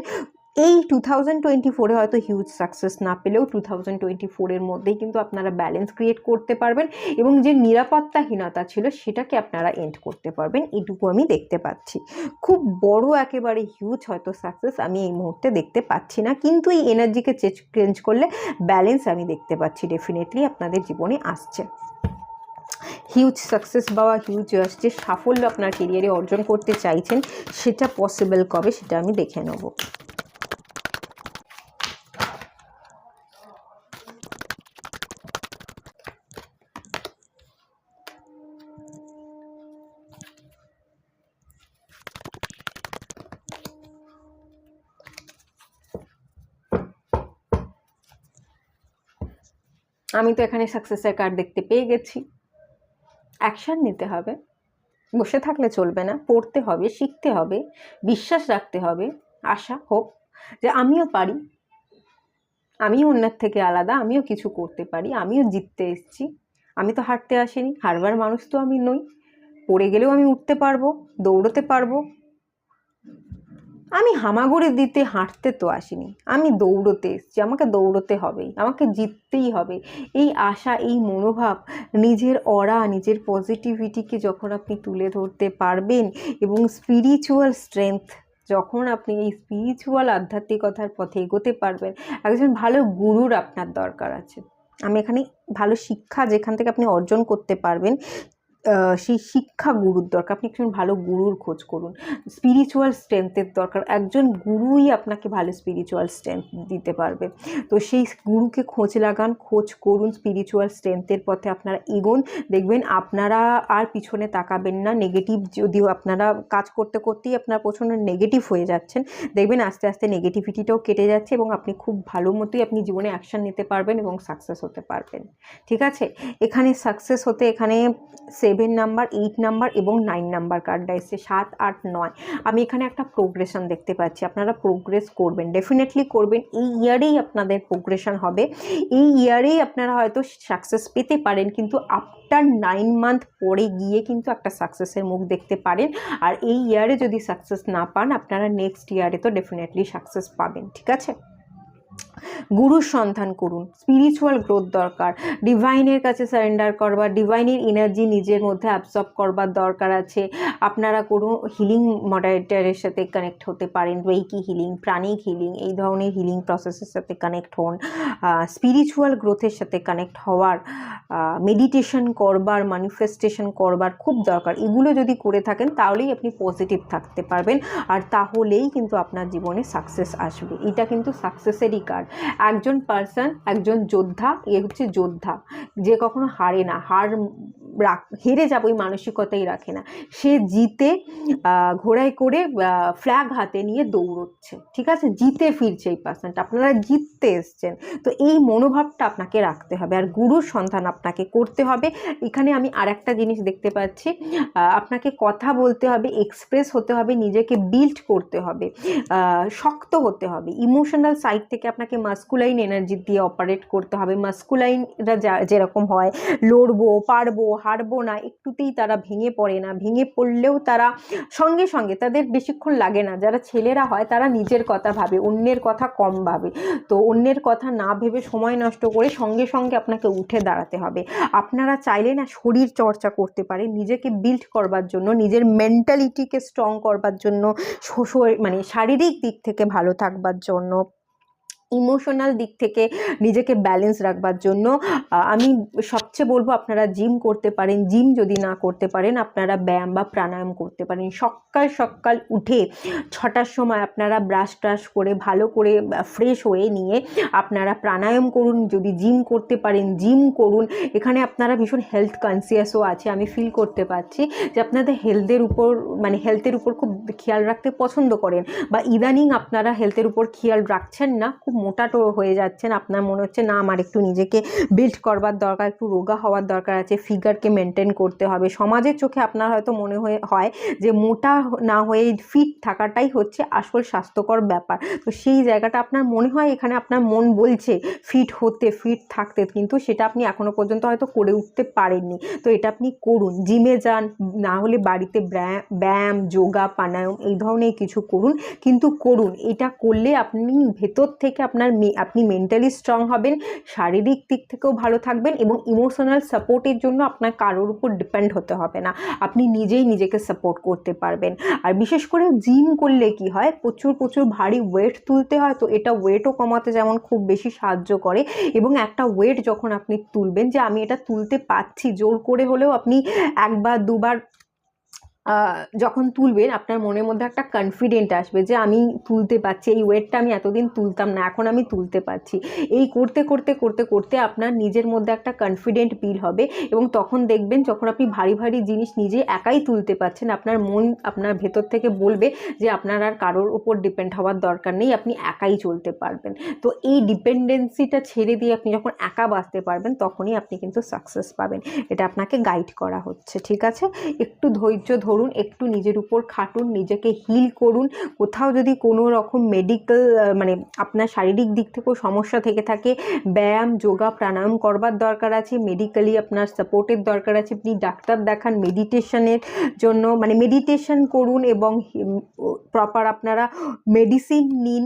এই 2024-এ হয়তো হিউজ সাকসেস না পেলেও 2024-এর মধ্যেই কিন্তু আপনারা ব্যালেন্স ক্রিয়েট করতে পারবেন, এবং যে নিরাপত্তাহীনতা ছিল সেটাকে আপনারা এন্ড করতে পারবেন, এটুকু আমি দেখতে পাচ্ছি। খুব বড় একেবারে হিউজ হয়তো সাকসেস আমি এই মুহূর্তে দেখতে পাচ্ছি না, কিন্তু এই এনার্জিকে চেঞ্জ করলে ব্যালেন্স আমি দেখতে পাচ্ছি ডেফিনেটলি আপনাদের জীবনে আসছে। হিউজ সাকসেস বা হিউজ যে সাফল্য আপনার কেরিয়ারে অর্জন করতে চাইছেন, সেটা পসিবল কবে সেটা আমি দেখে নেব। আমি তো এখানে সাকসেসের কার্ড দেখতে পেয়ে গেছি। অ্যাকশান নিতে হবে, বসে থাকলে চলবে না, পড়তে হবে, শিখতে হবে, বিশ্বাস রাখতে হবে, আশা হোক যে আমিও পারি, আমিও অন্যের থেকে আলাদা, আমিও কিছু করতে পারি, আমিও জিততে এসেছি, আমি তো হারতে আসিনি, হারবার মানুষ তো আমি নই, পড়ে গেলেও আমি উঠতে পারবো, দৌড়তে পারবো, আমি হামাগুড়ি দিতে হাঁটতে তো আসিনি, আমি দৌড়তে এসেছি, আমাকে দৌড়তে হবেই, আমাকে জিততেই হবে। এই আশা, এই মনোভাব, নিজের অরা, নিজের পজিটিভিটিকে যখন আপনি তুলে ধরতে পারবেন এবং স্পিরিচুয়াল স্ট্রেংথ যখন আপনি এই স্পিরিচুয়াল আধ্যাত্মিকতার পথে এগোতে পারবেন, একজন ভালো গুরুর আপনার দরকার আছে। আমি এখানে ভালো শিক্ষা যেখান থেকে আপনি অর্জন করতে পারবেন, সেই শিক্ষা গুরুর দরকার। আপনি একজন ভালো গুরুর খোঁজ করুন। স্পিরিচুয়াল স্ট্রেংথের দরকার, একজন গুরুই আপনাকে ভালো স্পিরিচুয়াল স্ট্রেংথ দিতে পারবে। তো সেই গুরুকে খোঁজ লাগান, খোঁজ করুন, স্পিরিচুয়াল স্ট্রেংথের পথে আপনারা এগোন। দেখবেন আপনারা আর পিছনে তাকাবেন না। নেগেটিভ যদিও আপনারা কাজ করতে করতেই আপনারা প্রচণ্ড নেগেটিভ হয়ে যাচ্ছেন, দেখবেন আস্তে আস্তে নেগেটিভিটিটাও কেটে যাচ্ছে এবং আপনি খুব ভালো মতোই আপনি জীবনে অ্যাকশান নিতে পারবেন এবং সাকসেস হতে পারবেন। ঠিক আছে, এখানে সাকসেস হতে এখানে 7 নাম্বার, 8 নাম্বার এবং 9 নাম্বার কার্ডটা এসছে, 7, 8, 9। আমি এখানে একটা প্রোগ্রেশন দেখতে পাচ্ছি, আপনারা প্রোগ্রেস করবেন, ডেফিনেটলি করবেন। এই ইয়ারেই আপনাদের প্রোগ্রেশন হবে, এই ইয়ারেই আপনারা হয়তো সাকসেস পেতে পারেন, কিন্তু আফটার 9 মান্থ পরে গিয়ে কিন্তু একটা সাকসেসের মুখ দেখতে পারেন। আর এই ইয়ারে যদি সাকসেস না পান, আপনারা নেক্সট ইয়ারে তো ডেফিনেটলি সাকসেস পাবেন। ঠিক আছে, গুরুর সন্ধান করুন, স্পিরিচুয়াল গ্রোথ দরকার, ডিভাইনের কাছে সারেন্ডার করবার, ডিভাইনের এনার্জি নিজের মধ্যে অ্যাবসর্ব করবার দরকার আছে। আপনারা কোনো হিলিং মডারেটারের সাথে কানেক্ট হতে পারেন, রেইকি হিলিং, প্রাণিক হিলিং, এই ধরনের হিলিং প্রসেসের সাথে কানেক্ট হন, স্পিরিচুয়াল গ্রোথের সাথে কানেক্ট হওয়ার, মেডিটেশন করবার, ম্যানিফেস্টেশন করবার খুব দরকার। এগুলো যদি করে থাকেন তাহলেই আপনি পজিটিভ থাকতে পারবেন, আর তাহলেই কিন্তু আপনার জীবনে সাকসেস আসবে। এটা কিন্তু সাকসেসেরই কার্ড। একজন পার্সন, একজন যোদ্ধা, এ হচ্ছে যোদ্ধা, যে কখনো হারে না, হেরে যাবো এই মানসিকতাই রাখে না। সে জিতে ঘোড়ায় করে ফ্ল্যাগ হাতে নিয়ে দৌড়চ্ছে। ঠিক আছে, জিতে ফিরছে এই পার্সনটা, আপনারা জিততে এসছেন। তো এই মনোভাবটা আপনাকে রাখতে হবে, আর গুরুর সন্ধান আপনাকে করতে হবে। এখানে আমি আর একটা জিনিস দেখতে পাচ্ছি, আপনাকে কথা বলতে হবে, এক্সপ্রেস হতে হবে, নিজেকে বিল্ড করতে হবে, শক্ত হতে হবে। ইমোশনাল সাইড থেকে আপনাকে মাস্কুলাইন এনার্জি দিয়ে অপারেট করতে হবে। মাস্কুলাইনরা যেরকম হয়, লড়বো, পারবো, হারবো না, একটুতেই তারা ভেঙে পড়ে না, ভেঙে পড়লেও তারা সঙ্গে সঙ্গে, তাদের বেশিক্ষণ লাগে না। যারা ছেলেরা হয় তারা নিজের কথা ভাবে, অন্যের কথা কম ভাবে। তো অন্যের কথা না ভেবে সময় নষ্ট করে সঙ্গে সঙ্গে আপনাকে উঠে দাঁড়াতে হবে। আপনারা চাইলে না শরীর চর্চা করতে পারেন, নিজেকে বিল্ড করবার জন্য, নিজের মেন্টালিটিকে স্ট্রং করবার জন্য, মানে শারীরিক দিক থেকে ভালো থাকবার জন্য, ইমোশনাল দিক থেকে নিজেকে ব্যালেন্স রাখবার জন্য। আমি সবচেয়ে বলবো আপনারা জিম করতে পারেন, জিম যদি না করতে পারেন আপনারা ব্যায়াম বা প্রাণায়াম করতে পারেন। সকাল সকাল উঠে 6টার সময় আপনারা ব্রাশ ট্রাশ করে ভালো করে ফ্রেশ হয়ে নিয়ে আপনারা প্রাণায়াম করুন। যদি জিম করতে পারেন জিম করুন। এখানে আপনারা ভীষণ হেলথ কনসিয়াসও আছে, আমি ফিল করতে পারছি যে আপনাদের হেলথের উপর খুব খেয়াল রাখতে পছন্দ করেন, বা ইদানিং আপনারা হেলথের উপর খেয়াল রাখছেন না, খুব মোটাটো হয়ে যাচ্ছেন। আপনার মনে হচ্ছে না আমার একটু নিজেকে বিল্ড করবার দরকার, একটু রোগা হওয়ার দরকার আছে, ফিগারকে মেনটেন করতে হবে। সমাজের চোখে আপনার হয়তো মনে হয় যে মোটা না হয়ে ফিট থাকাটাই হচ্ছে আসল স্বাস্থ্যকর ব্যাপার। তো সেই জায়গাটা আপনার মনে হয়, এখানে আপনার মন বলছে ফিট থাকতে, কিন্তু সেটা আপনি এখনো পর্যন্ত হয়তো করে উঠতে পারেননি। তো এটা আপনি করুন, জিমে যান, না হলে বাড়িতে ব্যায়াম, যোগা, প্রাণায়াম এই ধরনের কিছু করুন, কিন্তু করুন। এটা করলে আপনি ভেতর থেকে আপনি মেন্টালি স্ট্রং হবেন, শারীরিক দিক থেকেও ভালো থাকবেন, এবং ইমোশনাল সাপোর্টের জন্য আপনার কারোর উপর ডিপেন্ড হতে হবে না, আপনি নিজেই নিজেকে সাপোর্ট করতে পারবেন। আর বিশেষ করে জিম করলে কি হয়, প্রচুর ভারী ওয়েট তুলতে হয়, তো এটা ওয়েটও কমাতে যেমন খুব বেশি সাহায্য করে। এবং একটা ওয়েট যখন আপনি তুলবেন, যে আমি এটা তুলতে পারছি, জোর করে হলেও আপনি একবার দুবার যখন তুলবেন, আপনার মনের মধ্যে একটা কনফিডেন্ট আসবে যে আমি তুলতে পারছি, এই ওয়েটটা আমি এতদিন তুলতাম না, এখন আমি তুলতে পারছি। এই করতে আপনার নিজের মধ্যে একটা কনফিডেন্ট ফিল হবে, এবং তখন দেখবেন যখন আপনি ভারী জিনিস নিজে একাই তুলতে পারছেন, আপনার মন আপনার ভেতর থেকে বলবে যে আপনার আর কারোর ওপর ডিপেন্ড হওয়ার দরকার নেই, আপনি একাই চলতে পারবেন। তো এই ডিপেন্ডেন্সিটা ছেড়ে দিয়ে আপনি যখন একা বাঁচতে পারবেন, তখনই আপনি কিন্তু সাকসেস পাবেন। এটা আপনাকে গাইড করা হচ্ছে। ঠিক আছে, একটু ধৈর্য ধরুন, একটু নিজের উপর খাটুন, নিজেকে হিল করুন। কোথাও যদি কোনো রকম মেডিকেল মানে আপনার শারীরিক দিক থেকেও সমস্যা থেকে থাকে, ব্যায়াম, যোগা, প্রাণায়াম করবার দরকার আছে, মেডিকেলি আপনার সাপোর্টের দরকার আছে, আপনি ডাক্তার দেখান মেডিটেশনের জন্য, মানে মেডিটেশন করুন এবং প্রপার আপনারা মেডিসিন নিন।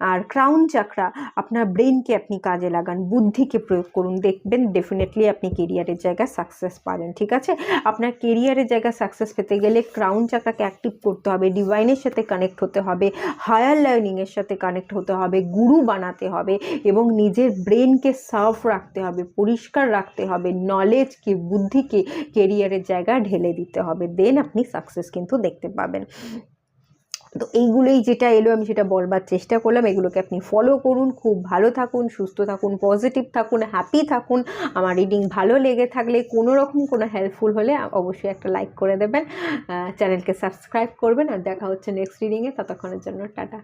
আর ক্রাউন চাকরা, আপনার ব্রেনকে আপনি কাজে লাগান, বুদ্ধিকে প্রয়োগ করুন, দেখবেন ডেফিনেটলি আপনি কেরিয়ারের জায়গায় সাকসেস পাবেন। ঠিক আছে, আপনার কেরিয়ারের জায়গায় সাকসেস পেতে গেলে ক্রাউন চাকরাকে অ্যাক্টিভ করতে হবে, ডিভাইনের সাথে কানেক্ট হতে হবে, হায়ার লার্নিংয়ের সাথে কানেক্ট হতে হবে, গুরু বানাতে হবে এবং নিজের ব্রেনকে সাফ রাখতে হবে, পরিষ্কার রাখতে হবে, নলেজকে, বুদ্ধিকে কেরিয়ারের জায়গায় ঢেলে দিতে হবে। দেন আপনি সাকসেস কিন্তু দেখতে পাবেন। তো এইগুলোই যেটা এলো আমি সেটা বলবার চেষ্টা করলাম, এগুলোকে আপনি ফলো করুন। খুব ভালো থাকুন, সুস্থ থাকুন, পজিটিভ থাকুন, হ্যাপি থাকুন। আমার রিডিং ভালো লেগে থাকলে, কোনো রকম কোনো হেল্পফুল হলে অবশ্যই একটা লাইক করে দেবেন, চ্যানেলকে সাবস্ক্রাইব করবেন। আর দেখা হচ্ছে নেক্সট রিডিংয়ে, ততক্ষণের জন্য টাটা।